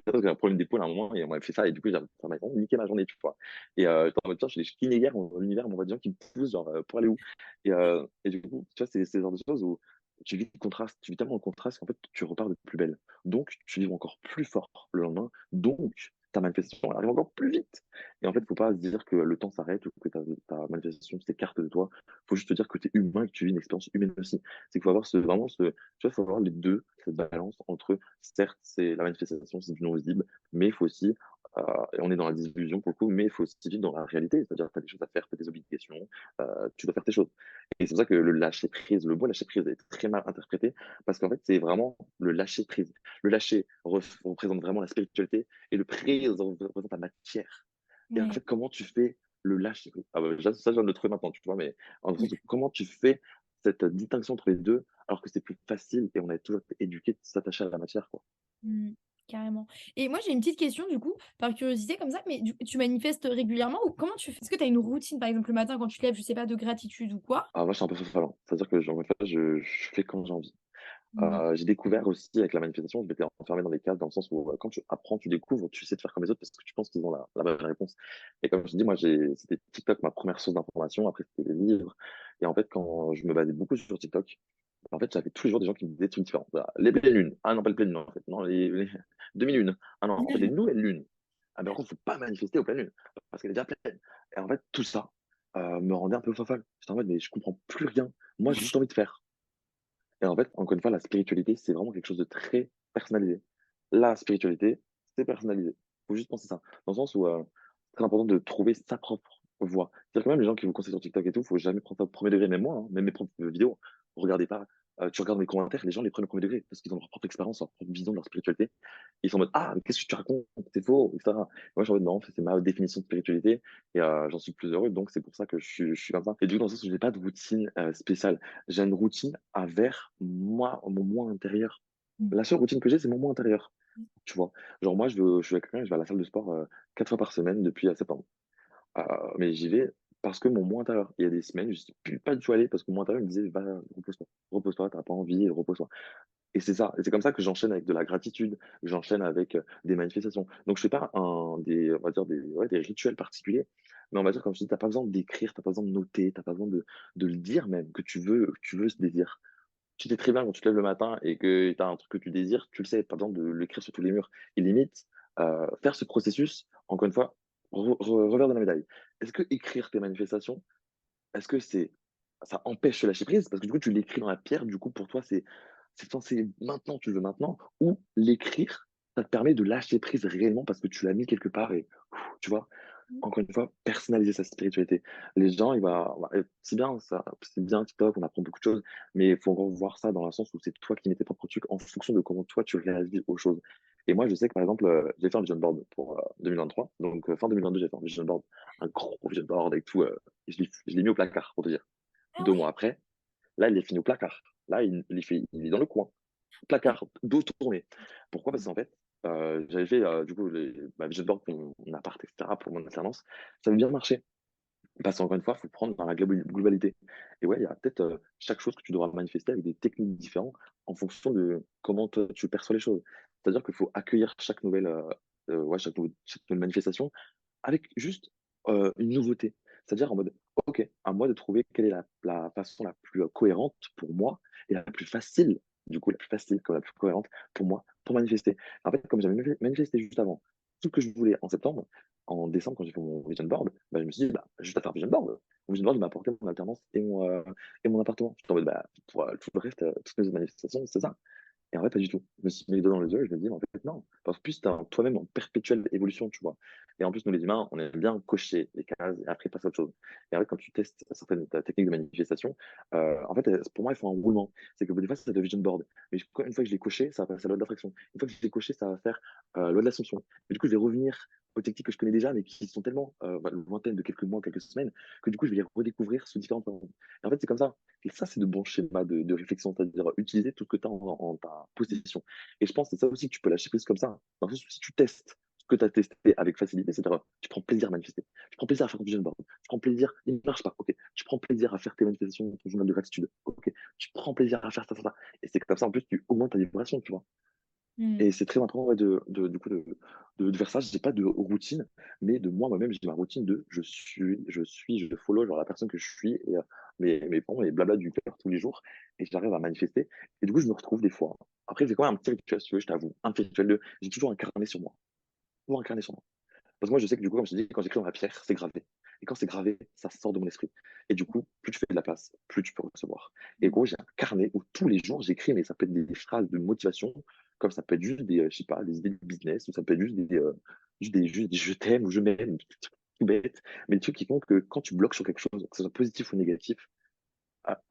j'avais un problème d'épaule à un moment et on m'avait fait ça et du coup ça m'a vraiment niqué ma journée, tu vois? Et j'étais en mode: «Putain, je suis kiné hier, l'univers m'envoie des gens qui me poussent genre, pour aller où?» Et du coup, tu vois, c'est le genre de choses où tu vis le contraste, tu vis tellement le contraste qu'en fait tu repars de plus belle. Donc tu vibres encore plus fort le lendemain, donc ta manifestation elle arrive encore plus vite. Et en fait, faut pas se dire que le temps s'arrête ou que ta manifestation s'écarte de toi. Faut juste te dire que tu es humain et que tu vis une expérience humaine aussi. C'est qu'il faut avoir tu vois, faut avoir les 2 cette balance entre certes, c'est la manifestation, c'est du non visible, mais il faut aussi, et on est dans la disillusion pour le coup, mais il faut aussi vivre dans la réalité. C'est-à-dire tu as des choses à faire, tu as des obligations, tu dois faire tes choses. Et c'est pour ça que le lâcher prise, le mot lâcher prise est très mal interprété parce qu'en fait, c'est vraiment le lâcher prise. Le lâcher représente vraiment la spiritualité et le prise représente la matière. Et en Ouais. fait, comment tu fais le lâcher prise? Ah bah, ça, je viens de le trouver maintenant, tu vois? Mais en le sens où comment tu fais cette distinction entre les 2 alors que c'est plus facile et on a toujours été éduqué de s'attacher à la matière, quoi. Mmh. Carrément. Et moi, j'ai une petite question du coup, par curiosité comme ça, mais tu manifestes régulièrement ou comment tu fais? Est-ce que tu as une routine, par exemple, le matin quand tu te lèves, je sais pas, de gratitude ou quoi? Ah moi, je suis un peu fafalin. C'est-à-dire que genre, en fait, je fais quand j'ai envie. Mmh. J'ai découvert aussi avec la manifestation, je m'étais enfermé dans des cases dans le sens où, quand tu apprends, tu découvres, tu sais de faire comme les autres parce que tu penses qu'ils ont la bonne réponse. Et comme je te dis, moi, c'était TikTok ma première source d'information, après c'était les livres. Et en fait, quand je me basais beaucoup sur TikTok, en fait, j'avais tous les jours des gens qui me disaient des trucs différents. Voilà, les pleines lunes. Ah non, pas les pleines lunes, en fait. Non, les demi-lunes. Ah non, en fait, les nouvelles lunes. Ah ben, par contre, faut pas manifester aux pleines lunes parce qu'elle est déjà pleine. Et en fait, tout ça, me rendait un peu fofolle. J'étais en mode: «Mais je comprends plus rien. Moi, j'ai juste envie de faire». Et en fait, encore une fois, la spiritualité, c'est vraiment quelque chose de très personnalisé. La spiritualité, c'est personnalisé. Faut juste penser ça. Dans le sens où, c'est très important de trouver sa propre voie. C'est-à-dire que même les gens qui vous conseillent sur TikTok et tout, faut jamais prendre ça au 1er degré, même moi, hein, même mes propres vidéos. Regardez pas tu regardes mes commentaires, les gens les prennent au premier degré parce qu'ils ont leur propre expérience, leur propre vision de leur spiritualité. Ils sont en mode: «Ah, mais qu'est-ce que tu racontes? C'est faux!» et cetera. Moi, je suis en mode: «Non, c'est ma définition de spiritualité et j'en suis plus heureux, donc c'est pour ça que je suis comme ça». Et du coup, dans le sens où j'ai pas de routine, spéciale. J'ai une routine vers moi, mon moi intérieur. Mmh. La seule routine que j'ai, c'est mon moi intérieur, tu vois? Genre moi, je suis quelqu'un, je vais à la salle de sport, 4 fois par semaine depuis, septembre. Heu, mais j'y vais parce que mon moi intérieur. Il y a des semaines, je suis plus pas du tout allé parce que mon moi intérieur me disait: «Va, repose-toi, repose-toi, tu pas envie, repose-toi». Et c'est ça, et c'est comme ça que j'enchaîne avec de la gratitude, j'enchaîne avec, des manifestations. Donc je fais pas on va dire des rituels particuliers, mais on va dire comme je dis, tu pas besoin d'écrire, t'as pas besoin de noter, t'as pas besoin de le dire même que tu veux ce désir. Tu sais très bien quand tu te lèves le matin et que tu as un truc que tu désires, tu le sais, pas besoin de l'écrire sur tous les murs et limite, faire ce processus, encore une fois, revers de la médaille. Est-ce que écrire tes manifestations, est-ce que ça empêche de lâcher prise? Parce que du coup, tu l'écris dans la pierre, du coup, pour toi, c'est censé maintenant, tu le veux maintenant, ou l'écrire, ça te permet de lâcher prise réellement parce que tu l'as mis quelque part et tu vois? Encore une fois, personnaliser sa spiritualité. Les gens, c'est bien TikTok, on apprend beaucoup de choses, mais il faut encore voir ça dans le sens où c'est toi qui mets tes propres trucs en fonction de comment toi tu réagis aux choses. Et moi, je sais que par exemple, j'ai fait un vision board pour 2023, donc fin 2022, j'ai fait un vision board, un gros vision board avec tout, et je l'ai mis au placard, pour te dire. Ah 2 ouais? mois après, là, il est fini au placard. Là, il est dans le coin, placard, dos tourné. Pourquoi? Parce qu'en fait, j'avais fait, du coup, ma vision board pour mon appart, et cetera, pour mon alternance. Ça avait bien marché. Parce qu'encore une fois, il faut prendre dans la globalité. Et ouais, il y a peut-être, chaque chose que tu devras manifester avec des techniques différentes en fonction de comment toi tu perçois les choses. C'est-à-dire qu'il faut accueillir ouais, chaque nouvelle manifestation avec juste, une nouveauté. C'est-à-dire en mode: «OK, à moi de trouver quelle est la façon la plus, cohérente pour moi et la plus facile, du coup, la plus facile comme la plus cohérente pour moi, pour manifester». En fait, comme j'avais manifesté juste avant tout ce que je voulais en septembre, en décembre, quand j'ai fait mon vision board, bah, je me suis dit: «Bah, juste à faire vision board». Mon vision board, il m'a apporté mon alternance et mon appartement. J'étais en mode: «Bah, pour, tout le reste, toutes mes autres manifestations, c'est ça». Et en fait, pas du tout. Je me suis mis les doigts dans les yeux et je me dis: «Mais en fait, non». Parce que plus tu es toi-même en perpétuelle évolution, tu vois? Et en plus, nous, les humains, on aime bien cocher les cases et après passer à autre chose. Et en fait, quand tu testes certaines techniques de manifestation, en fait, pour moi, il faut un roulement. C'est que des fois, c'est de vision board. Mais une fois que je l'ai coché, ça va passer à la loi de l'attraction. Une fois que je l'ai coché, ça va faire, loi de l'ascension. Et du coup, je vais revenir aux techniques que je connais déjà, mais qui sont tellement, lointaines de quelques mois, quelques semaines, que du coup, je vais les redécouvrir sous différentes formes. Et en fait, c'est comme ça. Et ça, c'est de bons schémas de réflexion, c'est-à-dire utiliser tout ce que tu as en ta possession. Et je pense que c'est ça aussi que tu peux lâcher prise comme ça. Dans le sens où si tu testes ce que tu as testé avec facilité, c'est-à-dire tu prends plaisir à manifester, tu prends plaisir à faire du vision board, tu prends plaisir, il ne marche pas, ok, tu prends plaisir à faire tes manifestations, ton journal de gratitude, ok, tu prends plaisir à faire ça, ça, ça. Et c'est comme ça, en plus, tu augmentes ta vibration, tu vois. Mmh. Et c'est très important, ouais, du coup, de faire ça. J'ai pas de routine, mais de moi-même, j'ai ma routine de je follow genre la personne que je suis et mes blabla du cœur tous les jours et j'arrive à manifester et du coup, je me retrouve des fois. Après, j'ai quand même un petit rituel, si tu veux, je t'avoue, un petit rituel de j'ai toujours un carnet sur moi, toujours un carnet sur moi. Parce que moi, je sais que du coup, comme je te dis, quand j'écris dans la pierre, c'est gravé. Et quand c'est gravé, ça sort de mon esprit. Et du coup, plus tu fais de la place, plus tu peux recevoir. Et gros, j'ai un carnet où tous les jours, j'écris, mais ça peut être des phrases de motivation, comme ça peut être juste des, je sais pas, des idées de business, ou ça peut être juste des je t'aime ou je m'aime, des trucs tout bêtes, mais des trucs qui font que quand tu bloques sur quelque chose, que ce soit positif ou négatif, ah,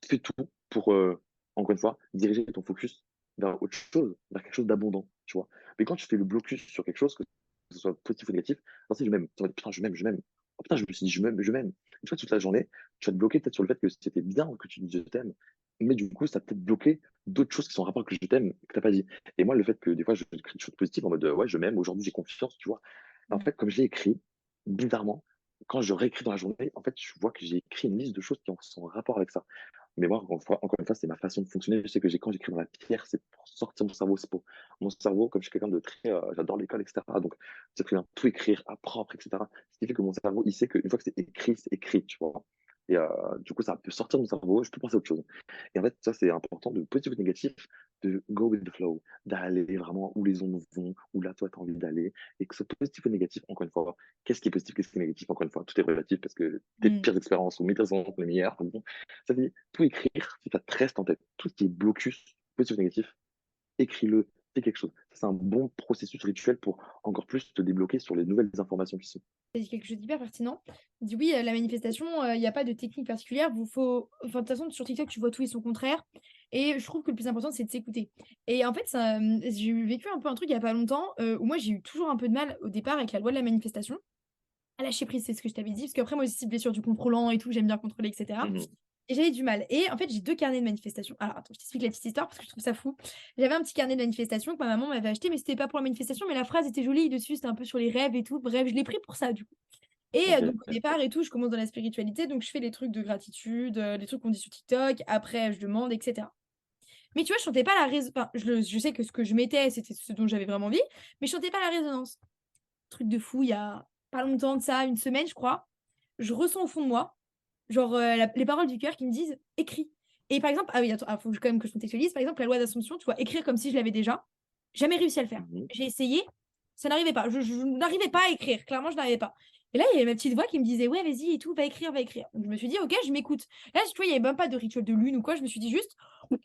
fais tout pour, encore une fois, diriger ton focus vers autre chose, vers quelque chose d'abondant, tu vois? Mais quand tu fais le blocus sur quelque chose, que ce soit positif ou négatif, quand c'est «je m'aime», tu vas «Putain, je m'aime, je m'aime». «Oh putain, je me suis dit: "Je m'aime, je m'aime"». Tu vois, toute la journée, tu vas te bloquer peut-être sur le fait que c'était bien que tu dises: «Je t'aime», mais du coup, ça va peut-être bloquer d'autres choses qui sont en rapport avec le «je t'aime» que tu as pas dit. Et moi, le fait que des fois, je crée des choses positives en mode, «Ouais, je m'aime, aujourd'hui, j'ai confiance», tu vois? En Mmh. fait, comme je l'ai écrit, bizarrement, quand je réécris dans la journée, en fait, je vois que j'ai écrit une liste de choses qui sont en rapport avec ça. Mais moi, encore une fois, c'est ma façon de fonctionner. Je sais que quand j'écris dans la pierre, c'est pour sortir mon cerveau. C'est pour mon cerveau, comme je suis quelqu'un de très, j'adore l'école, etc. Donc, c'est très bien tout écrire à propre, etc. Ce qui fait que mon cerveau, il sait qu'une fois que c'est écrit, tu vois. Et du coup, ça peut sortir de mon cerveau, je peux penser à autre chose. Et en fait, ça, c'est important de positif ou de négatif, de go with the flow, d'aller vraiment où les ondes vont, où là, toi, tu as envie d'aller. Et que ce soit positif ou négatif, encore une fois, qu'est-ce qui est positif, qu'est-ce qui est négatif, encore une fois, tout est relatif parce que tes Mmh. pires expériences ou mes expériences sont les meilleures. Bon, ça dit, tout écrire, si ça te reste en tête, tout ce qui est blocus, positif ou négatif, écris-le, quelque chose. C'est un bon processus rituel pour encore plus te débloquer sur les nouvelles informations qui sont. Tu as dit quelque chose d'hyper pertinent. Il dit: «Oui, la manifestation, il y a pas de technique particulière, vous faut» enfin, de toute façon, sur TikTok, tu vois tout et son contraire et je trouve que le plus important, c'est de s'écouter et en fait, ça, j'ai vécu un peu un truc il y a pas longtemps, où moi, j'ai eu toujours un peu de mal au départ avec la loi de la manifestation. À lâcher prise, c'est ce que je t'avais dit, parce qu'après moi aussi ciblée sur du contrôlant et tout, j'aime bien contrôler et cetera Mmh. et j'avais du mal et en fait, j'ai 2 carnets de manifestation. Alors attends, je t'explique la petite histoire parce que je trouve ça fou. J'avais un petit carnet de manifestation que ma maman m'avait acheté, mais c'était pas pour la manifestation, mais la phrase était jolie dessus, c'était un peu sur les rêves et tout. Bref, je l'ai pris pour ça du coup et donc OK. au départ et tout, je commence dans la spiritualité, donc je fais les trucs de gratitude, les trucs qu'on dit sur TikTok, après je demande et cetera. Mais tu vois, je sentais pas la enfin, je sais que ce que je mettais, c'était ce dont j'avais vraiment envie, mais je sentais pas la résonance. Truc de fou, il y a pas longtemps de ça, une semaine, je crois, je ressens au fond de moi, genre, la les paroles du cœur qui me disent: «Écris» et par exemple ah oui, attends, ah, faut que quand même que je contextualise. Par exemple, la loi d'Assomption, tu vois? Écrire comme si je l'avais déjà, jamais réussi à le faire. Mmh. J'ai essayé, ça n'arrivait pas. Je n'arrivais pas à écrire, clairement, je n'arrivais pas et là, il y avait ma petite voix qui me disait: «Ouais, vas-y et tout, va écrire, va écrire». Donc je me suis dit: «OK, je m'écoute». Là, tu vois, il y avait même pas de rituel de lune ou quoi, je me suis dit juste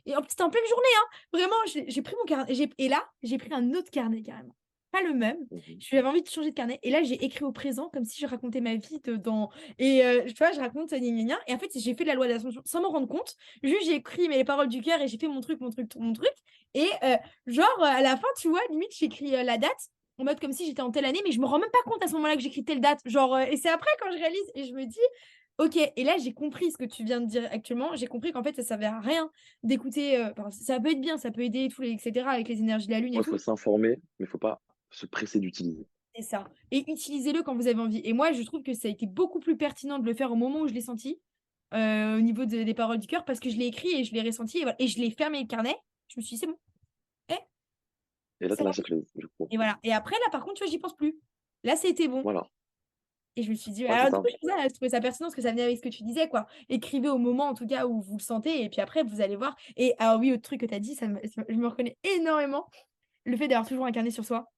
et en plus, c'était en pleine journée, hein, vraiment, j'ai pris mon carnet et là, j'ai pris un autre carnet carrément. Pas le même, Mmh. j'avais envie de changer de carnet et là, j'ai écrit au présent comme si je racontais ma vie dedans et tu vois, je raconte gna gna gna et en fait, j'ai fait de la loi d'Assomption sans m'en rendre compte. Juste, j'ai écrit mais les paroles du cœur et j'ai fait mon truc, mon truc, mon truc et genre, à la fin, tu vois, limite, j'écris, la date en mode comme si j'étais en telle année, mais je me rends même pas compte à ce moment-là que j'écris telle date. Genre, et c'est après quand je réalise et je me dis: «OK» et là, j'ai compris ce que tu viens de dire actuellement. J'ai compris qu'en fait, ça servait à rien d'écouter, enfin, ça peut être bien, ça peut aider et tout et cetera avec les énergies de la lune et Ouais, tout. faut s'informer, mais faut pas se presser d'utiliser. C'est ça et utilisez-le quand vous avez envie et moi, je trouve que ça a été beaucoup plus pertinent de le faire au moment où je l'ai senti, au niveau des paroles du cœur parce que je l'ai écrit et je l'ai ressenti et voilà et je l'ai fermé le carnet. Je me suis dit: «C'est bon, eh, Et là, tu ça as marche» lâché prise, du coup. et voilà et après là, par contre, tu vois, j'y pense plus. Là, c'était bon Voilà. et je me suis dit Ouais, c'est alors du ça. coup, je trouvais ça pertinent parce que ça venait avec ce que tu disais, quoi. Écrivez au moment, en tout cas, où vous le sentez et puis après, vous allez voir et alors oui, autre truc que tu as dit, je me reconnais énormément, le fait d'avoir toujours un carnet sur soi.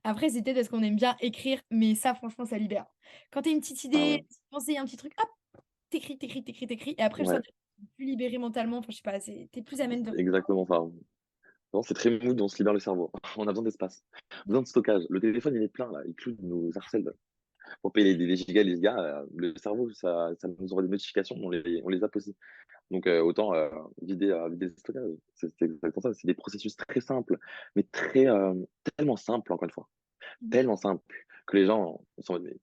Après, c'est peut-être parce qu'on aime bien écrire, mais ça, franchement, ça libère. Quand tu as une petite Ah idée, ouais. une petite pensée, un petit truc, hop, t'écris, t'écris, t'écris, t'écris, et après, je sens Ouais, que tu plus libéré mentalement. Enfin, je sais pas, tu plus à même de. c'est exactement ça. Non, c'est très mood, on se libère le cerveau. On a besoin d'espace, besoin de stockage. Le téléphone, il est plein là, il cloud nous harcèle. Pour payer les gigas, le cerveau, ça nous envoie des notifications, on les zappe aussi. Donc autant vider le stockage. C'est exactement ça. C'est des processus très simples, mais tellement simples, encore une fois. Mmh. Tellement simples que les gens sont en mode: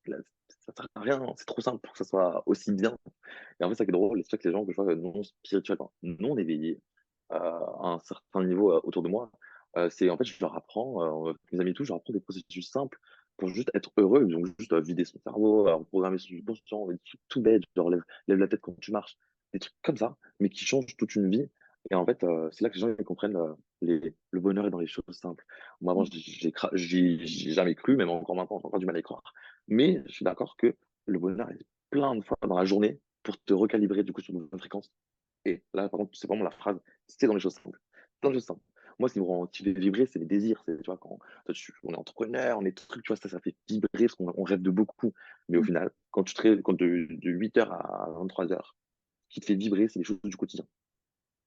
«Mais là, ça sert à rien, c'est trop simple pour que ça soit aussi bien». Et en fait, ça qui est drôle, c'est que les gens que je vois non spirituels, enfin, non éveillés, à un certain niveau, autour de moi, c'est en fait, je leur apprends, mes amis et tout, je leur apprends des processus simples pour juste être heureux, donc juste, vider son cerveau, reprogrammer son subconscient, des trucs tout bêtes, genre lève la tête quand tu marches, des trucs comme ça, mais qui changent toute une vie et en fait, c'est là que les gens ils comprennent, le bonheur est dans les choses simples. Moi, avant, Mmh. j'y ai jamais cru, même encore maintenant, j'ai encore du mal à y croire, mais je suis d'accord que le bonheur est plein de fois dans la journée pour te recalibrer du coup sur une bonne fréquence. Et là, par contre, c'est vraiment la phrase, c'est dans les choses simples. Dans les choses simples. Moi, ce qui fait vibrer, c'est les désirs. C'est, tu vois, quand toi, on est entrepreneur, on est truc, tu vois, ça fait vibrer parce qu'on rêve de beaucoup. Mais au Mmh. final, quand de 8 heures à 23 heures, ce qui te fait vibrer, c'est les choses du quotidien.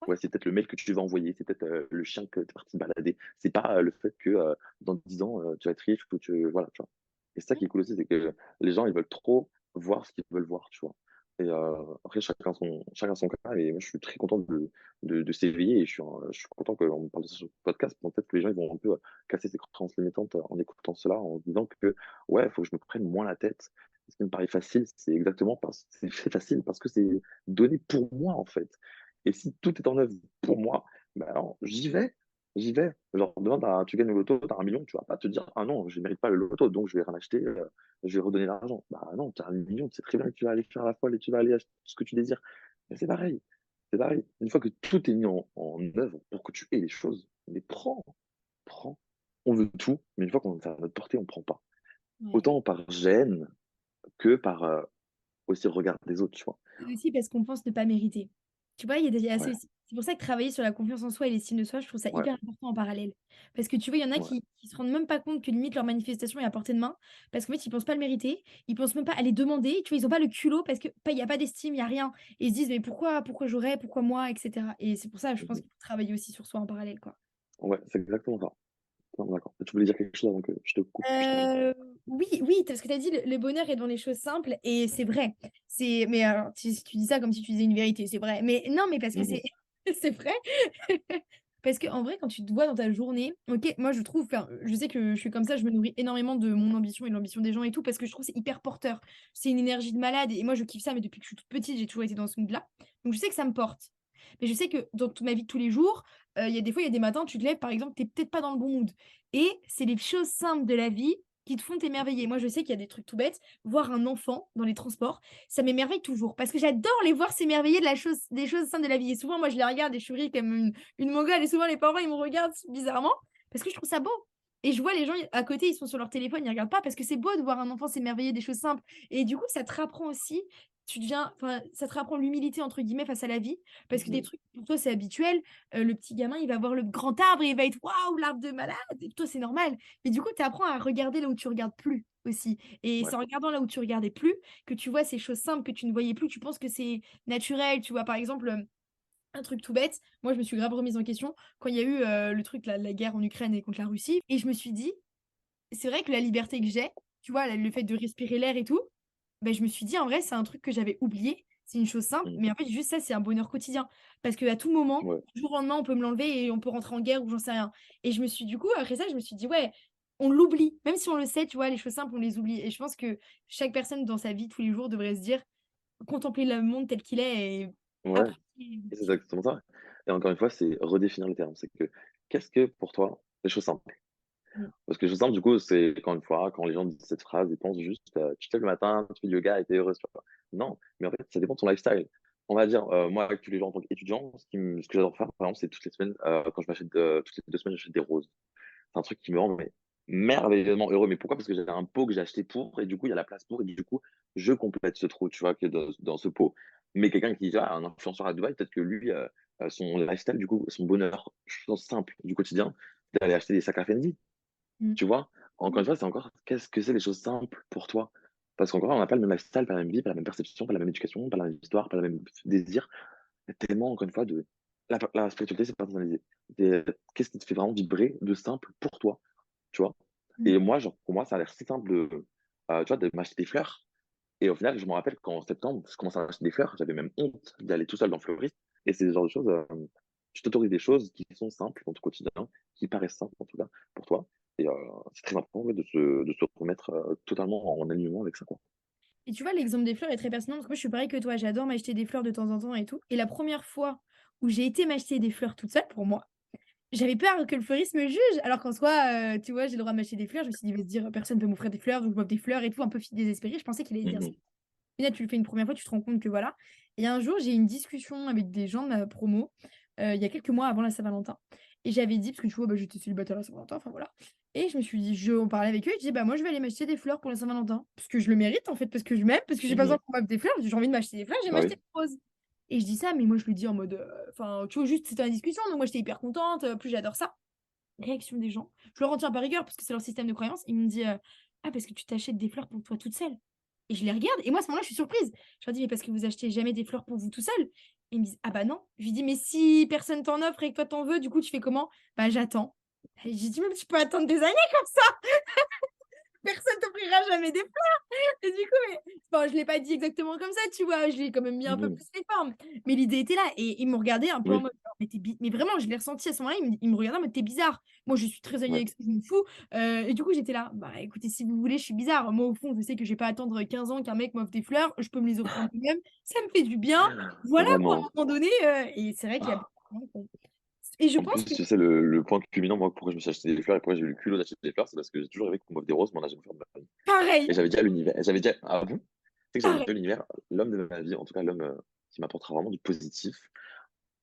Ouais. Ouais, c'est peut-être le mail que tu vas envoyer, c'est peut-être le chien que tu es parti balader. C'est pas le fait que dans 10 ans, tu vas être riche ou voilà, tu vois. Et c'est ça Mmh. qui est cool aussi, c'est que les gens, ils veulent trop voir ce qu'ils veulent voir, tu vois. Et après, chacun son cas. Et moi, je suis très content de s'éveiller et je suis content qu'on parle de ça sur le podcast. Peut-être que les gens ils vont un peu casser ces croyances limitantes en écoutant cela, en se disant que ouais, il faut que je me prenne moins la tête. Ce qui me paraît facile, c'est exactement parce c'est fait facile parce que c'est donné pour moi, en fait. Et si tout est en œuvre pour moi, bah alors j'y vais, j'y vais. Genre demain tu gagnes au loto, tu as 1 million, tu vas pas te dire: «Ah non, je mérite pas le loto, donc je vais rien acheter, je vais redonner l'argent». Bah non, tu as 1 million, tu sais très bien que tu vas aller faire la folle et tu vas aller acheter tout ce que tu désires. Mais c'est pareil, c'est pareil. Une fois que tout est mis en œuvre pour que tu aies les choses, mais prends, prends. On veut tout, mais une fois qu'on est à notre portée, on prend pas. Ouais. Autant par gêne que par, aussi le regard des autres, tu vois? Et aussi parce qu'on pense ne pas mériter. Tu vois, il y a Ouais, c'est pour ça que travailler sur la confiance en soi et l'estime de soi, je trouve ça ouais, hyper important en parallèle. Parce que tu vois, il y en a ouais. qui se rendent même pas compte que limite leur manifestation est à portée de main, parce qu'en fait, ils pensent pas le mériter, ils pensent même pas à les demander, tu vois, ils ont pas le culot parce que pas il y a pas d'estime, il y a rien et ils se disent: «Mais pourquoi j'aurais? Pourquoi moi?» et cetera et c'est pour ça, je pense Mmh. qu'il faut travailler aussi sur soi en parallèle, quoi. Ouais, c'est exactement ça. Non, d'accord. Tu voulais dire quelque chose avant que je te coupe, que je t'arrête. Euh, oui, oui, parce que tu as dit le bonheur est dans les choses simples et c'est vrai. Mais alors, tu dis ça comme si tu disais une vérité, c'est vrai. Mais non, mais parce que Mhm. c'est c'est vrai. Parce que en vrai, quand tu te vois dans ta journée, ok, moi je trouve, enfin, je sais que je suis comme ça, je me nourris énormément de mon ambition et de l'ambition des gens et tout, parce que je trouve que c'est hyper porteur. C'est une énergie de malade et moi je kiffe ça, mais depuis que je suis toute petite, j'ai toujours été dans ce mood-là. Donc je sais que ça me porte. Mais je sais que dans toute ma vie de tous les jours, il y a des fois, il y a des matins, tu te lèves, par exemple, t'es peut-être pas dans le bon mood. Et c'est les choses simples de la vie qui te font t'émerveiller. Moi, je sais qu'il y a des trucs tout bêtes. Voir un enfant dans les transports, ça m'émerveille toujours. Parce que j'adore les voir s'émerveiller des choses simples de la vie. Et souvent, moi, je les regarde et je suis rie comme une mongole. Et souvent, les parents, ils me regardent bizarrement parce que je trouve ça beau. Et je vois les gens à côté, ils sont sur leur téléphone, ils regardent pas parce que c'est beau de voir un enfant s'émerveiller des choses simples. Et du coup, ça te rapprend aussi, enfin, ça te rapprend l'humilité, entre guillemets, face à la vie. Parce que des Mhm. trucs, pour toi, c'est habituel. Le petit gamin, il va voir le grand arbre et il va être waouh, l'arbre de malade. Et toi, c'est normal. Mais du coup, tu apprends à regarder là où tu regardes plus aussi. Et Ouais. c'est en regardant là où tu regardais plus que tu vois ces choses simples que tu ne voyais plus. Tu penses que c'est naturel. Tu vois, par exemple, un truc tout bête. Moi, je me suis grave remise en question quand il y a eu le truc, la guerre en Ukraine et contre la Russie. Et je me suis dit, c'est vrai que la liberté que j'ai, tu vois, le fait de respirer l'air et tout, ben, je me suis dit, en vrai, c'est un truc que j'avais oublié. C'est une chose simple, Mhm. mais en fait, juste ça, c'est un bonheur quotidien. Parce qu'à tout moment, Ouais. du jour au lendemain, on peut me l'enlever et on peut rentrer en guerre ou j'en sais rien. Et je me suis, du coup, après ça, je me suis dit, ouais, on l'oublie. Même si on le sait, tu vois, les choses simples, on les oublie. Et je pense que chaque personne dans sa vie, tous les jours, devrait se dire, contempler le monde tel qu'il est et Ouais. apprécier les Et c'est petits. exactement ça. Et encore une fois, c'est redéfinir le terme. C'est que, qu'est-ce que pour toi, les choses simples? Mm. Parce que les choses simples, du coup, c'est encore une fois, quand les gens disent cette phrase, ils pensent juste, tu te lèves le matin, tu fais du yoga et t'es heureuse, tu vois. Non, mais en fait, ça dépend de ton lifestyle. On va dire, moi, avec tous les gens en tant qu'étudiant, ce que j'adore faire, par exemple, c'est toutes les semaines, quand je m'achète, toutes les 2 semaines, j'achète des roses. C'est un truc qui me rend mais, merveilleusement heureux. Mais pourquoi? Parce que j'ai un pot que j'ai acheté pour, et du coup, il y a la place pour, et du coup, je complète ce trou, tu vois, que dans ce pot. Mais quelqu'un qui, ah, un influenceur à Dubaï, peut-être que lui, son lifestyle, du coup, son bonheur, chose simple du quotidien, c'est d'aller acheter des sacs à Fendi, Mm. tu vois. Encore Mm. une fois, c'est encore, qu'est-ce que c'est les choses simples pour toi? Parce qu'encore, on n'a pas le même lifestyle, pas la même vie, pas la même perception, pas la même éducation, pas la même histoire, pas le même désir. Il y a tellement, encore une fois, de la spiritualité, c'est personnalisé. Qu'est-ce qui te fait vraiment vibrer de simple pour toi? Tu vois. Mm. Et moi, genre, pour moi, ça a l'air si simple tu vois, de m'acheter des fleurs. Et au final, je me rappelle qu'en septembre, je commençais à acheter des fleurs. J'avais même honte d'aller tout seul dans le fleuriste. Et c'est ce genre de choses, tu t'autorises des choses qui sont simples dans ton quotidien, qui paraissent simples en tout cas pour toi. Et c'est très important ouais, de se remettre totalement en alignement avec ça, quoi. Et tu vois, l'exemple des fleurs est très pertinent parce que moi, je suis pareil que toi. J'adore m'acheter des fleurs de temps en temps et tout. Et la première fois où j'ai été m'acheter des fleurs toute seule pour moi, j'avais peur que le fleuriste me juge. Alors qu'en soi, tu vois, j'ai le droit de m'acheter des fleurs. Je me suis dit, il va se dire, personne ne peut m'offrir des fleurs, donc je m'offre des fleurs et tout, un peu désespérée. Je pensais qu'il allait dire ça. Mhm. Et là, tu le fais une première fois, tu te rends compte que voilà. Et un jour, j'ai eu une discussion avec des gens de ma promo, il y a quelques mois avant la Saint-Valentin. Et j'avais dit, parce que tu vois, bah, j'étais célibataire à la Saint-Valentin, enfin voilà. Et je me suis dit, on parlait avec eux, et je disais, bah moi, je vais aller m'acheter des fleurs pour la Saint-Valentin. Parce que je le mérite, en fait, parce que je m'aime, parce que j'ai pas besoin Mhm. qu'on m'offre des fleurs, j'ai envie de m'acheter des fleurs, j'ai Bah m'acheter oui. des roses. Et je dis ça, mais moi, je le dis en mode, enfin, tu vois, juste, c'était une discussion, donc moi, j'étais hyper contente, plus j'adore ça. Réaction des gens. Je leur en tiens par rigueur, parce que c'est leur système de croyance. Ils me disent, ah, parce que tu t'achètes des fleurs pour toi toute seule. Et je les regarde, et moi, à ce moment-là, je suis surprise. Je leur dis, mais parce que vous achetez jamais des fleurs pour vous tout seul. Et ils me disent, ah bah non. Je lui dis, mais si personne t'en offre et que toi t'en veux, du coup, tu fais comment? Bah j'attends. Et j'ai dit, mais tu peux attendre des années comme ça. Personne t'offrira jamais des fleurs. Et du coup, bon, je l'ai pas dit exactement comme ça, tu vois. Je l'ai quand même mis un peu Mhm. plus les formes. Mais l'idée était là. Et ils me regardaient un peu en Oui. mode, mais, mais vraiment, je l'ai ressenti à ce moment-là. Ils me regardaient en mode, t'es bizarre. Moi, je suis très alignée Ouais. avec ça, je m'en fous. Et du coup, j'étais là. Bah écoutez, si vous voulez, je suis bizarre. Moi, au fond, je sais que je vais pas attendre 15 ans qu'un mec m'offre des fleurs. Je peux me les offrir moi-même. Ça me fait du bien. Voilà quoi, à un Vraiment. moment donné. Et c'est vrai qu'il y a beaucoup de gens Et je En pense plus, que, tu sais, le point culminant, moi, pourquoi je me suis acheté des fleurs et pourquoi j'ai eu le culot d'acheter des fleurs, c'est parce que j'ai toujours rêvé qu'on m'offre des roses, mais on n'a jamais fait de ma vie. pareil, Et j'avais dit à l'univers, ah bon? Tu sais que j'avais dit pareil. à l'univers, l'homme de ma vie, en tout cas l'homme qui m'apportera vraiment du positif,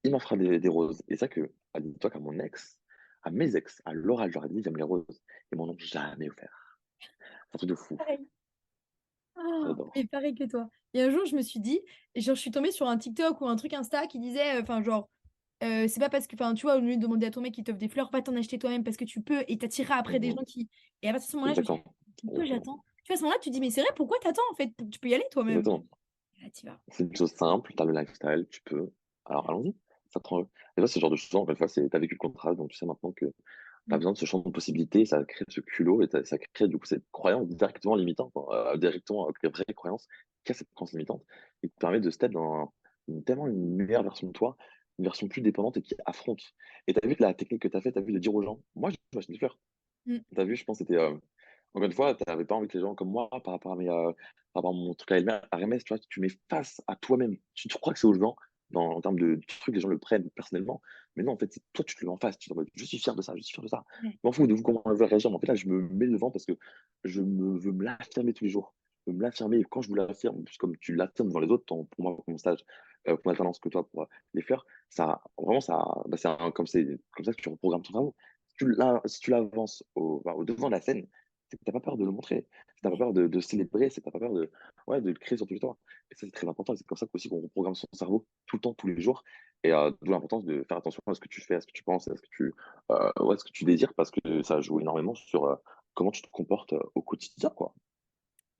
il m'en fera des roses. Et ça que, dis-toi qu'à mon ex, à mes ex, à l'oral, j'aurais dit, j'aime les roses. Ils m'en ont jamais offert. C'est un truc de fou. Pareil. Ah, J'adore. et pareil que toi. Et un jour, je me suis dit, genre, je suis tombée sur un TikTok ou un truc Insta qui disait, enfin, genre, c'est pas parce que, enfin, tu vois, au lieu de demander à ton mec qui t'offre des fleurs, va t'en acheter toi-même parce que tu peux et t'attireras après des Mhm. gens qui. Et à partir de ce moment-là, je me suis dit, Exactement. tu peux, Exactement. j'attends. Tu vois, à ce moment-là, tu te dis, mais c'est vrai, pourquoi t'attends en fait? Tu peux y aller toi-même. Exactement. Et là, tu vas. C'est une chose simple, t'as le lifestyle, tu peux. Alors allons-y. ça te rend heureux. Et là, ce genre de choses, encore une fois, c'est tu as vécu le contrat, donc tu sais maintenant que tu as Mm. besoin de ce champ de possibilités, ça crée ce culot et ça crée du coup cette croyance directement limitante, hein, directement, vraie croyance qui a cette croyance limitante et qui te permet de step dans tellement une meilleure version de toi, une version plus dépendante et qui affronte. Et tu as vu la technique que tu as fait, tu as vu de dire aux gens, moi, je m'achète des fleurs. Mm. Tu as vu, je pense que c'était, encore une fois, tu n'avais pas envie que les gens comme moi, par rapport à par rapport à mon truc à Hermès, tu vois, tu mets face à toi-même. Tu crois que c'est aux gens, en termes de trucs, les gens le prennent personnellement. Mais non, en fait, c'est toi, tu te le mets en face. Tu te dis, en mode, je suis fier de ça, je suis fier de ça. Ouais. Je m'en fous de vous comment on va réagir. Mais en fait, là, je me mets devant parce que veux me l'affirmer tous les jours. Je veux me l'affirmer. Et quand je vous l'affirme, plus comme tu l'affirmes devant les autres, pour moi, pour mon stage, pour ma alternance que toi, pour les fleurs, ça, vraiment, ça, bah, c'est comme ça que tu reprogrammes ton cerveau. Si tu l'avances au devant de la scène, c'est que tu n'as pas peur de le montrer. Tu n'as pas Ouais. peur de célébrer, c'est que tu n'as pas peur ouais, de le créer sur tout le temps. Et ça, c'est très important. C'est comme ça aussi qu'on reprogramme son cerveau tout le temps, tous les jours. Et d'où l'importance de faire attention à ce que tu fais, à ce que tu penses, ouais, ce que tu désires, parce que ça joue énormément sur comment tu te comportes au quotidien, quoi.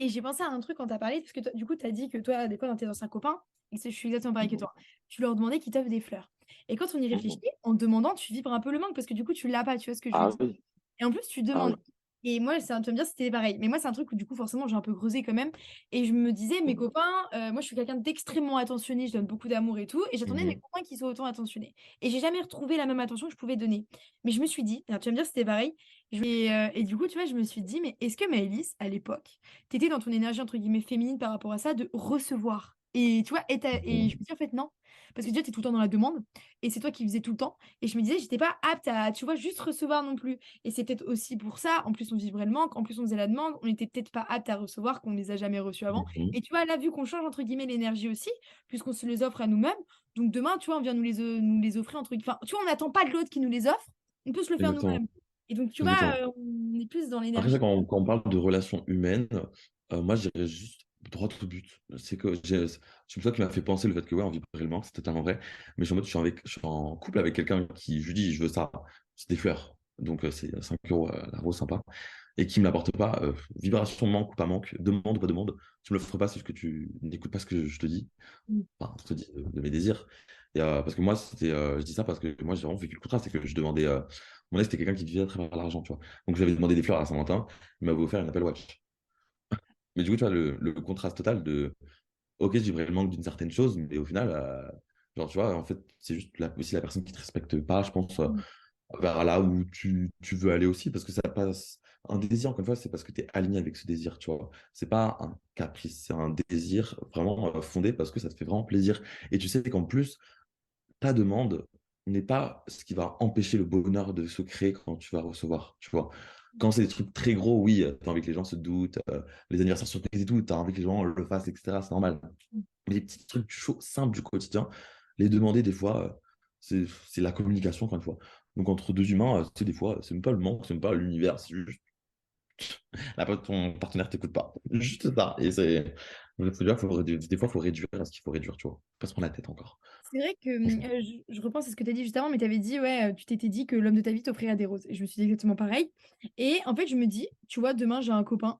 Et j'ai pensé à un truc quand t'as parlé, parce que du coup, t'as dit que toi, des fois, dans tes anciens copains, et que je suis exactement pareil que Mhm. toi, tu leur demandais qu'ils t'offrent des fleurs. Et quand on y réfléchit, Mhm. en demandant, tu vibres un peu le manque, parce que du coup, tu l'as pas, tu vois ce que je veux Ah dire. oui, Et en plus, tu ah demandes. oui. Et moi, tu vas me dire si c'était pareil. Mais moi, c'est un truc où, du coup, forcément, j'ai un peu creusé quand même. Et je me disais, mes Mhm. copains, moi, je suis quelqu'un d'extrêmement attentionné, je donne beaucoup d'amour et tout. Et j'attendais mes Mhm. copains qui soient autant attentionnés. Et j'ai jamais retrouvé la même attention que je pouvais donner. Mais je me suis dit, alors tu vas me dire si c'était pareil. Et du coup, tu vois, je me suis dit, mais est-ce que Maëlys, à l'époque, t'étais dans ton énergie, entre guillemets, féminine par rapport à ça, de recevoir? Et tu vois, et je Mhm. me dis, en fait, non. Parce que déjà, tu es tout le temps dans la demande. Et c'est toi qui faisais tout le temps. Et je me disais, j'étais pas apte à, tu vois, juste recevoir non plus. Et c'est peut-être aussi pour ça, en plus on vivrait le manque, en plus on faisait la demande, on n'était peut-être pas apte à recevoir, qu'on ne les a jamais reçus avant. Mhm. Et tu vois, là, vu qu'on change entre guillemets l'énergie aussi, puisqu'on se les offre à nous-mêmes, donc demain, tu vois, on vient nous les offrir entre guillemets. Enfin, tu vois, on n'attend pas de l'autre qui nous les offre, on peut se le faire Exactement. nous-mêmes. Et donc, tu vois, Exactement. on est plus dans Après ça, l'énergie. quand on parle de relations humaines, moi, je dirais juste droit au but. C'est que c'est ça qui m'a fait penser le fait que, ouais, on vit réellement, c'est totalement vrai. Mais je suis en mode, je suis en couple avec quelqu'un qui, je lui dis, je veux ça, c'est des fleurs. Donc, c'est 5 euros la rose sympa. Et qui me l'apporte pas, vibration manque ou pas manque, demande ou pas demande, tu me le feras pas, c'est ce que tu n'écoutes pas ce que je te dis. Mm. Enfin, je te dis de mes désirs. Et, parce que moi, je dis ça parce que moi, j'ai vraiment vécu le contraire, c'est que je demandais. Mon ex, c'était quelqu'un qui vivait à travers l'argent, tu vois. Donc, je lui avais demandé des fleurs à Saint-Valentin, il m'avait offert une Apple Watch. Mais du coup, tu vois, le contraste total de. Ok, je vibrais le manque d'une certaine chose, mais au final, genre, tu vois, en fait, c'est juste aussi la personne qui te respecte pas, je pense, Mm. vers là où tu veux aller aussi, parce que ça passe. Un désir, encore une fois, c'est parce que tu es aligné avec ce désir, tu vois. C'est pas un caprice, c'est un désir vraiment fondé parce que ça te fait vraiment plaisir. Et tu sais qu'en plus, ta demande n'est pas ce qui va empêcher le bonheur de se créer quand tu vas recevoir, tu vois. Quand c'est des trucs très gros, oui, tu as envie que les gens se doutent, les anniversaires surprises et tout, tu as envie que les gens le fassent, etc. C'est normal. Mais les petits trucs chauds, simples du quotidien, les demander des fois, c'est la communication, encore une fois. Donc entre deux humains, tu sais, des fois, c'est même pas le manque, c'est même pas l'univers, c'est juste ton partenaire t'écoute pas. Juste ça. Et c'est. Des fois, il faut réduire à ce qu'il faut réduire, tu vois. Pas se prendre la tête encore. C'est vrai que Franchement. je repense à ce que tu as dit juste avant, mais tu avais dit, ouais, tu t'étais dit que l'homme de ta vie t'offrirait des roses. Et je me suis dit exactement pareil. Et en fait, je me dis, tu vois, demain, j'ai un copain.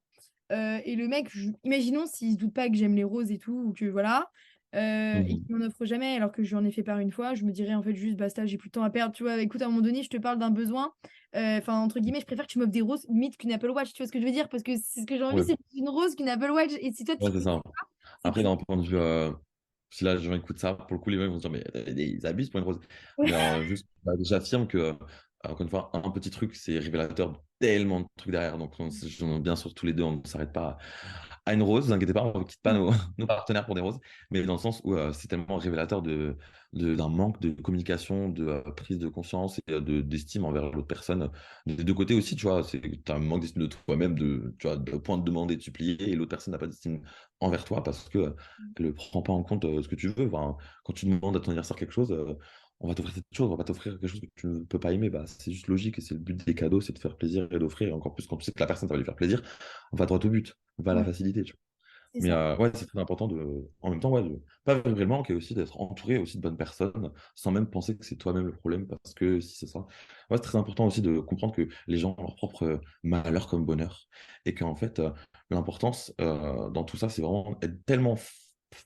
Et le mec, imaginons s'il se doute pas que j'aime les roses et tout, ou que voilà, et Mhm. qu'il m'en offre jamais, alors que je lui en ai fait part une fois, je me dirais en fait juste, basta, j'ai plus de temps à perdre. Tu vois, écoute, à un moment donné, je te parle d'un besoin. Enfin, entre guillemets, je préfère que tu m'offres des roses limite qu'une Apple Watch. Tu vois ce que je veux dire? Parce que c'est ce que j'ai envie, Ouais, c'est plus une rose qu'une Apple Watch. Et si toi, ouais, tu c'est peux ça. pas, c'est que Après, tu. d'un point de vue. Si là, les gens écoutent ça, pour le coup, les gens ils vont se dire, mais ils abusent pour une rose. Mais juste, bah, j'affirme que, encore une fois, un petit truc, c'est révélateur de tellement de trucs derrière. Donc, bien sûr, tous les deux, on ne s'arrête pas à une rose, ne vous inquiétez pas, on ne quitte pas nos partenaires pour des roses, mais dans le sens où c'est tellement révélateur d'un manque de communication, de prise de conscience et d'estime envers l'autre personne. Des deux côtés aussi, tu vois, tu as un manque d'estime de toi-même, tu vois, au point de demander, de supplier, et l'autre personne n'a pas d'estime envers toi parce que elle ne prend pas en compte ce que tu veux. Enfin, quand tu demandes à ton anniversaire quelque chose, on va t'offrir cette chose, on va pas t'offrir quelque chose que tu ne peux pas aimer. Bah, c'est juste logique et c'est le but des cadeaux, c'est de faire plaisir et d'offrir. Et encore plus quand tu sais que la personne, ça va lui faire plaisir, on va droit au but, on va à la Ouais, facilité. Tu vois. c'est Mais ça. ouais, c'est très important en même temps, ouais, de pas vivre le manque et aussi d'être entouré aussi de bonnes personnes sans même penser que c'est toi-même le problème parce que si c'est ça. Ouais, c'est très important aussi de comprendre que les gens ont leur propre malheur comme bonheur et qu'en fait, l'importance dans tout ça, c'est vraiment être tellement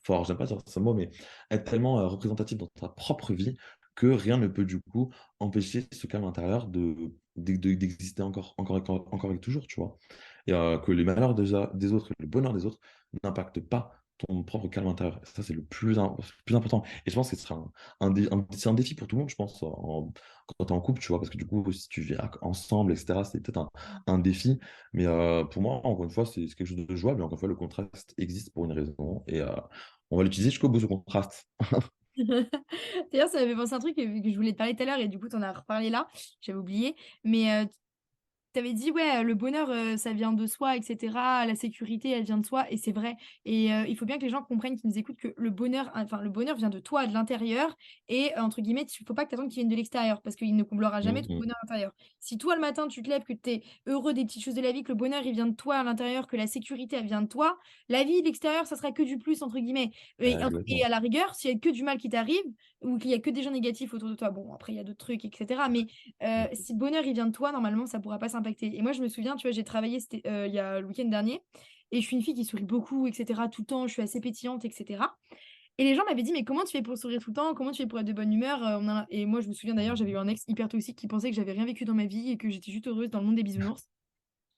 fort, j'aime pas dire ce mot, mais être tellement représentatif dans ta propre vie que rien ne peut du coup empêcher ce calme intérieur d'exister encore et toujours, tu vois. Et que les malheurs des autres, le bonheur des autres n'impactent pas ton propre calme intérieur. Ça, c'est le plus important. Et je pense que ce sera c'est un défi pour tout le monde, je pense, quand tu es en couple, tu vois, parce que du coup, si tu vis ensemble, etc., c'est peut-être un défi. Mais pour moi, encore une fois, c'est quelque chose de jouable. Et encore une fois, le contraste existe pour une raison. Et on va l'utiliser jusqu'au bout, ce contraste. D'ailleurs, ça m'avait pensé un truc que je voulais te parler tout à l'heure et du coup, tu en as reparlé là, j'avais oublié. Mais tu avais dit, ouais, le bonheur, ça vient de soi, et cetera. La sécurité, elle vient de soi et c'est vrai. Et il faut bien que les gens comprennent, qui nous écoutent, que le bonheur vient de toi, de l'intérieur et entre guillemets, il faut pas que tu attendes qu'il vienne de l'extérieur parce qu'il ne comblera jamais ton Mhm. bonheur intérieur. Si toi, le matin, tu te lèves, que tu es heureux des petites choses de la vie, que le bonheur, il vient de toi à l'intérieur, que la sécurité, elle vient de toi, la vie, l'extérieur, ça sera que du plus, entre guillemets. Et Exactement. à la rigueur, s'il y a que du mal qui t'arrive ou qu'il y a que des gens négatifs autour de toi, bon, après, il y a d'autres trucs, etc. Mais si le bonheur il vient de toi, normalement, ça pourra pas s'impacter. Et moi, je me souviens, tu vois, j'ai travaillé il y a le week-end dernier, et je suis une fille qui sourit beaucoup, etc., tout le temps, je suis assez pétillante, etc. Et les gens m'avaient dit, mais comment tu fais pour sourire tout le temps? Comment tu fais pour être de bonne humeur? Et moi, je me souviens d'ailleurs, j'avais eu un ex hyper toxique qui pensait que j'avais rien vécu dans ma vie et que j'étais juste heureuse dans le monde des bisounours.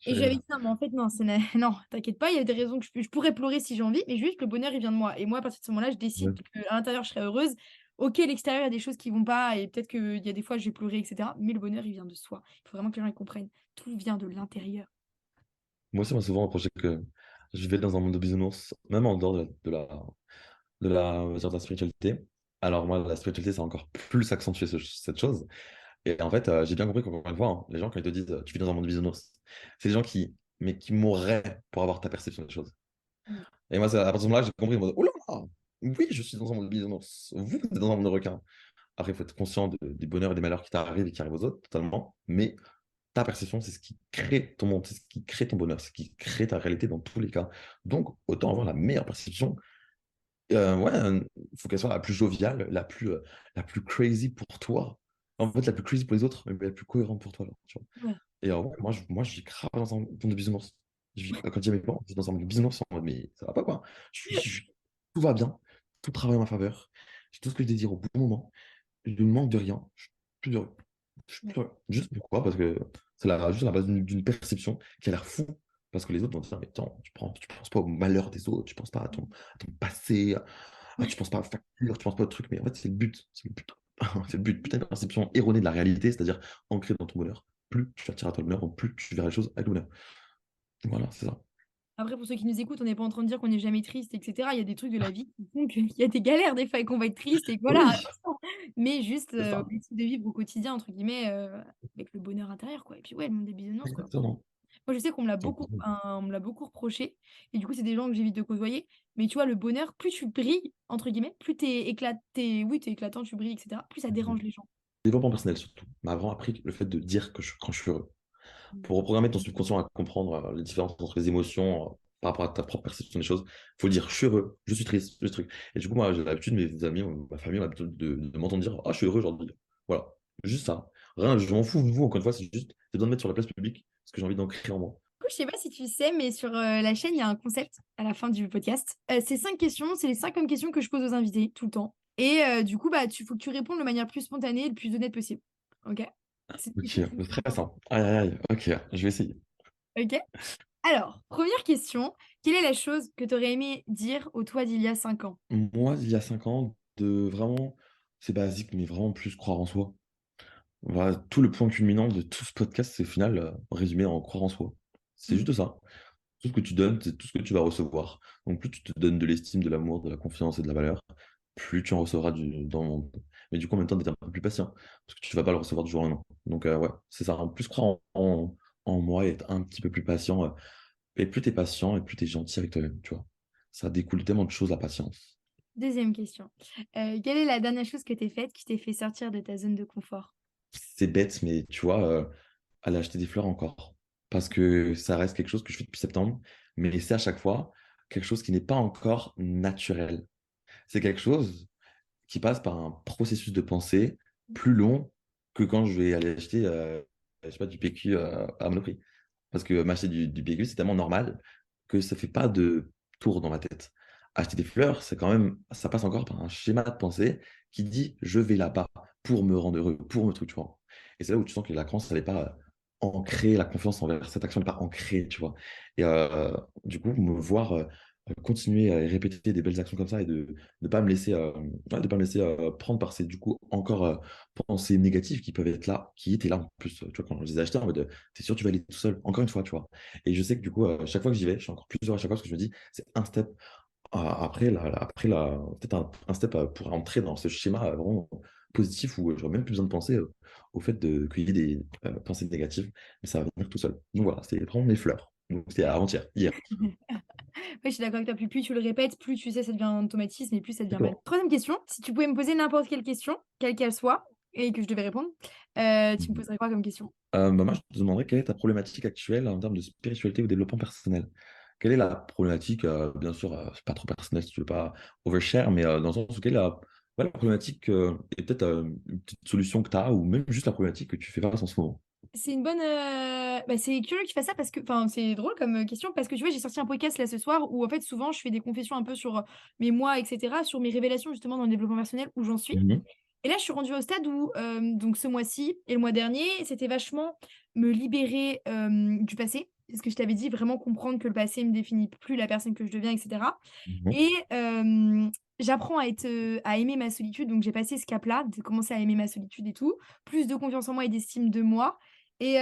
Et j'avais Génial. dit, non, mais en fait, non, non, t'inquiète pas, il y a des raisons que je pourrais pleurer si j'ai envie, mais juste le bonheur, il vient de moi. Et moi, à partir de ce moment-là, je décide Ouais. qu'à l'intérieur, je serai heureuse. Ok, l'extérieur, il y a des choses qui vont pas, et peut-être qu'il y a des fois, je vais pleurer, etc. Mais le bonheur, il vient de soi. Il faut vraiment que les gens ils comprennent. Tout vient de l'intérieur. Moi aussi, on m'a souvent reproché que je vivais dans un monde de bisounours, même en dehors on va dire, de la spiritualité. Alors moi, la spiritualité, c'est encore plus accentué cette chose. Et en fait, j'ai bien compris qu'encore une fois, hein, les gens, quand ils te disent tu vis dans un monde de bisounours, c'est des gens qui mourraient pour avoir ta perception des choses. Mm. Et moi, c'est à partir de ce moment-là, j'ai compris, en mode, oh là là, oui, je suis dans un monde de bisounours. Vous êtes dans un monde de requins. Après, il faut être conscient des bonheurs et des malheurs qui t'arrivent et qui arrivent aux autres, totalement. Mais ta perception, c'est ce qui crée ton monde, c'est ce qui crée ton bonheur, c'est ce qui crée ta réalité dans tous les cas. Donc, autant avoir la meilleure perception. Ouais, il faut qu'elle soit la plus joviale, la plus crazy pour toi. En fait, la plus crazy pour les autres, mais la plus cohérente pour toi. Là, tu vois. Ouais. Et ouais, moi, je vis grave dans un monde de bisounours. Quand il y a mes parents, je vis dans un monde de bisounours, en mode, mais ça va pas quoi. Tout va bien, tout travaille en ma faveur. J'ai tout ce que je désire au bon moment. Je ne manque de rien. Je suis plus heureux. Je suis plus heureux. Juste pourquoi? Parce que c'est juste à la base d'une perception qui a l'air fou. Parce que les autres vont te dire, mais attends, tu penses pas au malheur des autres, tu penses pas à ton passé, tu penses pas à la facture, tu penses pas au truc, mais en fait, c'est le but. C'est le but. C'est le but. Putain, une perception erronée de la réalité, c'est-à-dire ancrée dans ton bonheur. Plus tu attires à toi le bonheur, plus tu verras les choses avec le bonheur. Voilà, c'est ça. Après, pour ceux qui nous écoutent, on n'est pas en train de dire qu'on n'est jamais triste, etc. Il y a des trucs de la vie qui font qu'il y a des galères des fois et qu'on va être triste et que voilà, Oui, attention. Mais juste, c'est on ça. essaie de vivre au quotidien, entre guillemets, avec le bonheur intérieur, quoi. Et puis, ouais, le monde des bisounours, quoi. Exactement. Moi, je sais qu'on on me l'a beaucoup reproché. Et du coup, c'est des gens que j'évite de côtoyer. Mais tu vois, le bonheur, plus tu brilles, entre guillemets, plus t'es éclaté, oui, t'es éclatant, tu brilles, etc., plus ça dérange les gens. Développement personnel surtout. M'a vraiment appris le fait de dire quand je suis heureux. Pour reprogrammer ton subconscient à comprendre les différences entre les émotions par rapport à ta propre perception des choses, il faut dire je suis heureux, je suis triste, je suis truc. Et du coup, moi, j'ai l'habitude, mes amis, ma famille ont l'habitude de m'entendre dire ah, je suis heureux aujourd'hui. Voilà, juste ça. Rien, je m'en fous de vous, encore une fois, c'est juste, j'ai besoin de mettre sur la place publique ce que j'ai envie d'en créer en moi. Du coup, je sais pas si tu sais, mais sur la chaîne, il y a un concept à la fin du podcast. C'est 5 questions, c'est les 5 questions que je pose aux invités tout le temps. Et du coup, bah, faut que tu répondes de manière plus spontanée et le plus honnête possible. Ok? C'est une Ok, question qui me tient stress, vraiment. hein. Aïe, aïe, aïe. Ok, je vais essayer. Ok? Alors, première question. Quelle est la chose que tu aurais aimé dire au toi d'il y a 5 ans? Moi, il y a 5 ans, de vraiment, c'est basique, mais vraiment plus croire en soi. Voilà, tout le point culminant de tout ce podcast, c'est au final résumé en croire en soi. C'est Mm. juste ça. Tout ce que tu donnes, c'est tout ce que tu vas recevoir. Donc, plus tu te donnes de l'estime, de l'amour, de la confiance et de la valeur, plus tu en recevras dans le monde. Mais du coup, en même temps, d'être un peu plus patient, parce que tu vas pas le recevoir du jour au lendemain. Donc, ouais, c'est ça. En plus, croire en moi et être un petit peu plus patient. Et plus tu es patient et plus tu es gentil avec toi-même, tu vois. Ça découle tellement de choses, la patience. Deuxième question. Quelle est la dernière chose que tu as faite qui t'ait fait sortir de ta zone de confort? C'est bête, mais tu vois, aller acheter des fleurs encore. Parce que ça reste quelque chose que je fais depuis septembre, mais c'est à chaque fois quelque chose qui n'est pas encore naturel. C'est quelque chose qui passe par un processus de pensée plus long que quand je vais aller acheter je sais pas, du PQ à Monoprix. Parce que m'acheter du PQ, c'est tellement normal que ça fait pas de tour dans ma tête. Acheter des fleurs, c'est quand même, ça passe encore par un schéma de pensée qui dit je vais là-bas pour me rendre heureux, pour me truc, tu vois. Et c'est là où tu sens que la croyance, elle n'est pas ancrée, la confiance envers cette action n'est pas ancrée, tu vois. Et du coup, me voir continuer à répéter des belles actions comme ça et de ne pas me laisser, de pas me laisser prendre par ces, du coup, encore pensées négatives qui peuvent être là, qui étaient là en plus, tu vois, quand je les ai achetées, en mode, t'es sûr, tu vas aller tout seul, encore une fois, tu vois. Et je sais que du coup, chaque fois que j'y vais, je suis encore plus heureux à chaque fois parce que je me dis, c'est un step peut-être un step pour entrer dans ce schéma vraiment positif où j'aurais même plus besoin de penser au fait qu'il y ait des pensées négatives, mais ça va venir tout seul. Donc voilà, c'est vraiment mes fleurs. Donc c'était avant-hier, hier. Ouais, je suis d'accord avec toi. Plus tu le répètes, plus tu sais, ça devient un automatisme et plus ça devient mal. Exactement. Troisième question, si tu pouvais me poser n'importe quelle question, quelle qu'elle soit, et que je devais répondre, tu me poserais quoi comme question? Moi, je te demanderais quelle est ta problématique actuelle en termes de spiritualité ou développement personnel. Quelle est la problématique, bien sûr, c'est pas trop personnel si tu veux pas overshare, mais dans le sens où quelle est la problématique et peut-être une petite solution que tu as ou même juste la problématique que tu fais face en ce moment. C'est une bonne. Bah, c'est curieux que tu fasses ça parce que. Enfin, c'est drôle comme question parce que tu vois, j'ai sorti un podcast là ce soir où en fait, souvent, je fais des confessions un peu sur mes mois, etc., sur mes révélations justement dans le développement personnel où j'en suis. Mhm. Et là, je suis rendue au stade où, donc ce mois-ci et le mois dernier, c'était vachement me libérer du passé. C'est ce que je t'avais dit, vraiment comprendre que le passé me définit plus la personne que je deviens, etc. Mhm. Et j'apprends à aimer ma solitude. Donc, j'ai passé ce cap-là, de commencer à aimer ma solitude et tout. Plus de confiance en moi et d'estime de moi. Et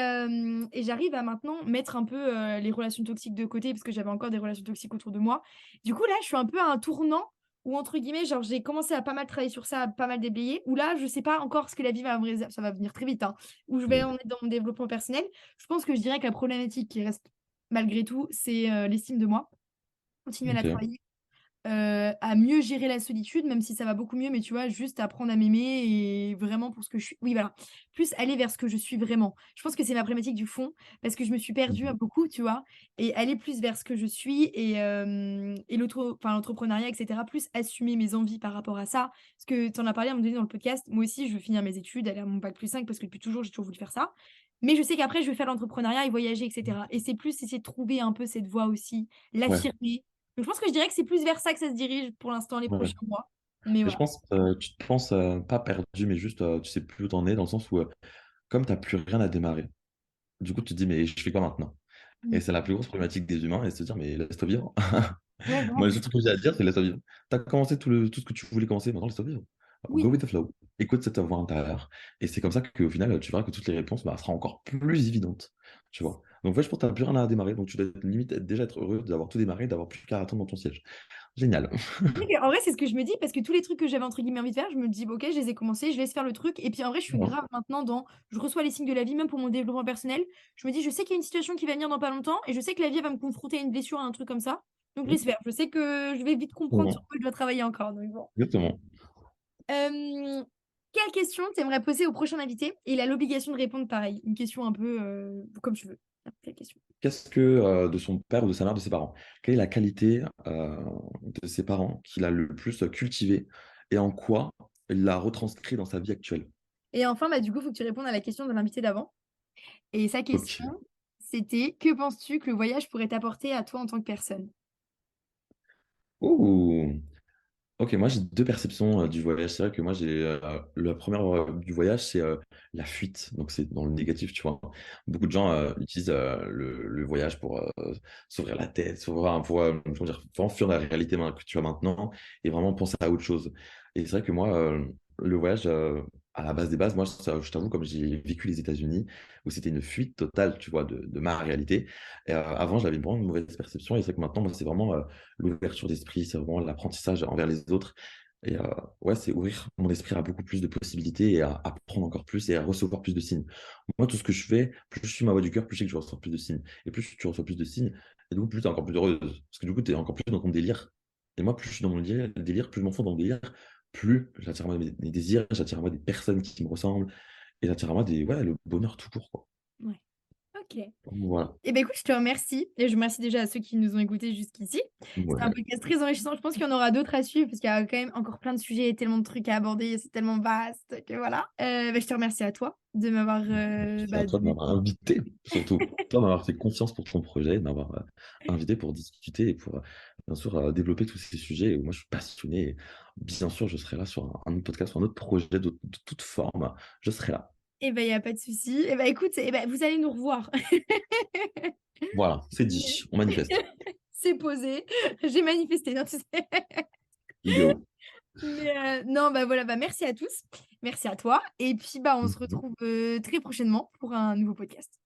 j'arrive à maintenant mettre un peu les relations toxiques de côté parce que j'avais encore des relations toxiques autour de moi. Du coup, là, je suis un peu à un tournant où, entre guillemets, genre, j'ai commencé à pas mal travailler sur ça, à pas mal déblayer. Où là, je sais pas encore ce que la vie va me réserver. Ça va venir très vite, hein. Où je vais en être dans mon développement personnel. Je pense que je dirais que la problématique qui reste malgré tout, c'est l'estime de moi. Continuer à la Ok. travailler à mieux gérer la solitude, même si ça va beaucoup mieux, mais tu vois, juste apprendre à m'aimer et vraiment pour ce que je suis. Oui, voilà. Plus aller vers ce que je suis vraiment. Je pense que c'est ma problématique du fond, parce que je me suis perdue à Mhm. beaucoup, tu vois, et aller plus vers ce que je suis et l'entrepreneuriat, etc., plus assumer mes envies par rapport à ça. Parce que tu en as parlé à un moment donné dans le podcast, moi aussi, je veux finir mes études, aller à mon bac plus 5 parce que depuis toujours, j'ai toujours voulu faire ça. Mais je sais qu'après, je vais faire l'entrepreneuriat et voyager, etc. Et c'est plus essayer de trouver un peu cette voie aussi, Ouais, l'affirmer donc, je pense que je dirais que c'est plus vers ça que ça se dirige pour l'instant les ouais. prochains mois. Mais Et je voilà. pense, tu te penses pas perdu, mais juste, tu sais plus où t'en es, dans le sens où, comme tu n'as plus rien à démarrer, du coup, tu te dis, mais je fais quoi maintenant? Et Mm. c'est la plus grosse problématique des humains, et se dire, mais laisse-toi vivre. Ouais, Moi, grave. le seul truc que j'ai à te dire, c'est laisse-toi vivre. Tu as commencé tout ce que tu voulais commencer, maintenant laisse-toi vivre. Go Oui. with the flow. Écoute cette voix intérieure. Et c'est comme ça qu'au final, tu verras que toutes les réponses bah, seront encore plus évidentes. Tu vois. Donc, ouais, je pense que tu n'as plus rien à démarrer. Donc, tu dois limite déjà être heureux d'avoir tout démarré, d'avoir plus qu'à attendre dans ton siège. Génial. En vrai, c'est ce que je me dis parce que tous les trucs que j'avais entre guillemets envie de faire, je me dis, ok, je les ai commencés, je laisse faire le truc. Et puis en vrai, je suis Voilà. grave maintenant dans. Je reçois les signes de la vie, même pour mon développement personnel. Je me dis, je sais qu'il y a une situation qui va venir dans pas longtemps et je sais que la vie va me confronter à une blessure, à un truc comme ça. Donc, je laisse faire. Je sais que je vais vite comprendre sur Voilà. quoi je dois travailler encore. Donc, bon. Exactement. Euh, Quelle question t'aimerais poser au prochain invité? Et il a l'obligation de répondre pareil. Une question un peu comme tu veux. Quelle question? Qu'est-ce que de son père ou de sa mère, de ses parents? Quelle est la qualité de ses parents qu'il a le plus cultivé et en quoi il l'a retranscrit dans sa vie actuelle? Et enfin, bah, du coup, il faut que tu répondes à la question de l'invité d'avant. Et sa question, Ok. c'était: que penses-tu que le voyage pourrait t'apporter à toi en tant que personne? Ouh. Ok, moi j'ai deux perceptions du voyage. C'est vrai que moi j'ai la première du voyage, c'est la fuite. Donc c'est dans le négatif, tu vois. Beaucoup de gens utilisent le voyage pour s'ouvrir la tête, pour comment dire, vraiment fuir la réalité que tu as maintenant et vraiment penser à autre chose. Et c'est vrai que moi, le voyage, à la base des bases, moi je t'avoue, comme j'ai vécu les États-Unis, où c'était une fuite totale, tu vois, de ma réalité. Et, avant, j'avais vraiment une mauvaise perception. Et c'est vrai que maintenant, moi, c'est vraiment l'ouverture d'esprit, c'est vraiment l'apprentissage envers les autres. Et ouais, c'est ouvrir mon esprit à beaucoup plus de possibilités et à apprendre encore plus et à recevoir plus de signes. Moi, tout ce que je fais, plus je suis ma voix du cœur, plus je sais que je reçois plus de signes. Et plus tu reçois plus de signes, et donc plus tu es encore plus heureuse. Parce que du coup, tu es encore plus dans ton délire. Et moi, plus je suis dans mon délire, plus je m'enfonce dans mon délire, plus j'attire à moi mes désirs, j'attire à moi des personnes qui me ressemblent, et j'attire à moi ouais, le bonheur tout court, quoi. Ouais. Ok. Voilà. Eh ben écoute, je te remercie. Et je remercie déjà à ceux qui nous ont écoutés jusqu'ici. C'était un Ouais. podcast très enrichissant. Je pense qu'il y en aura d'autres à suivre parce qu'il y a quand même encore plein de sujets, tellement de trucs à aborder. C'est tellement vaste que voilà. Je te remercie à toi de m'avoir C'est à toi de donné. m'avoir invité, surtout. Toi, de m'avoir fait confiance pour ton projet, de m'avoir invité pour discuter et pour bien sûr, développer tous ces sujets. Moi, je suis passionné. Et bien sûr, je serai là sur un autre podcast, sur un autre projet de toute forme. Je serai là. Eh ben, il n'y a pas de souci. Eh ben, écoute, eh ben, vous allez nous revoir. Voilà, c'est dit. On manifeste. C'est posé. J'ai manifesté, non, tu sais. Go. Mais non, bah voilà, bah merci à tous. Merci à toi. Et puis, bah, on se Mhm. retrouve très prochainement pour un nouveau podcast.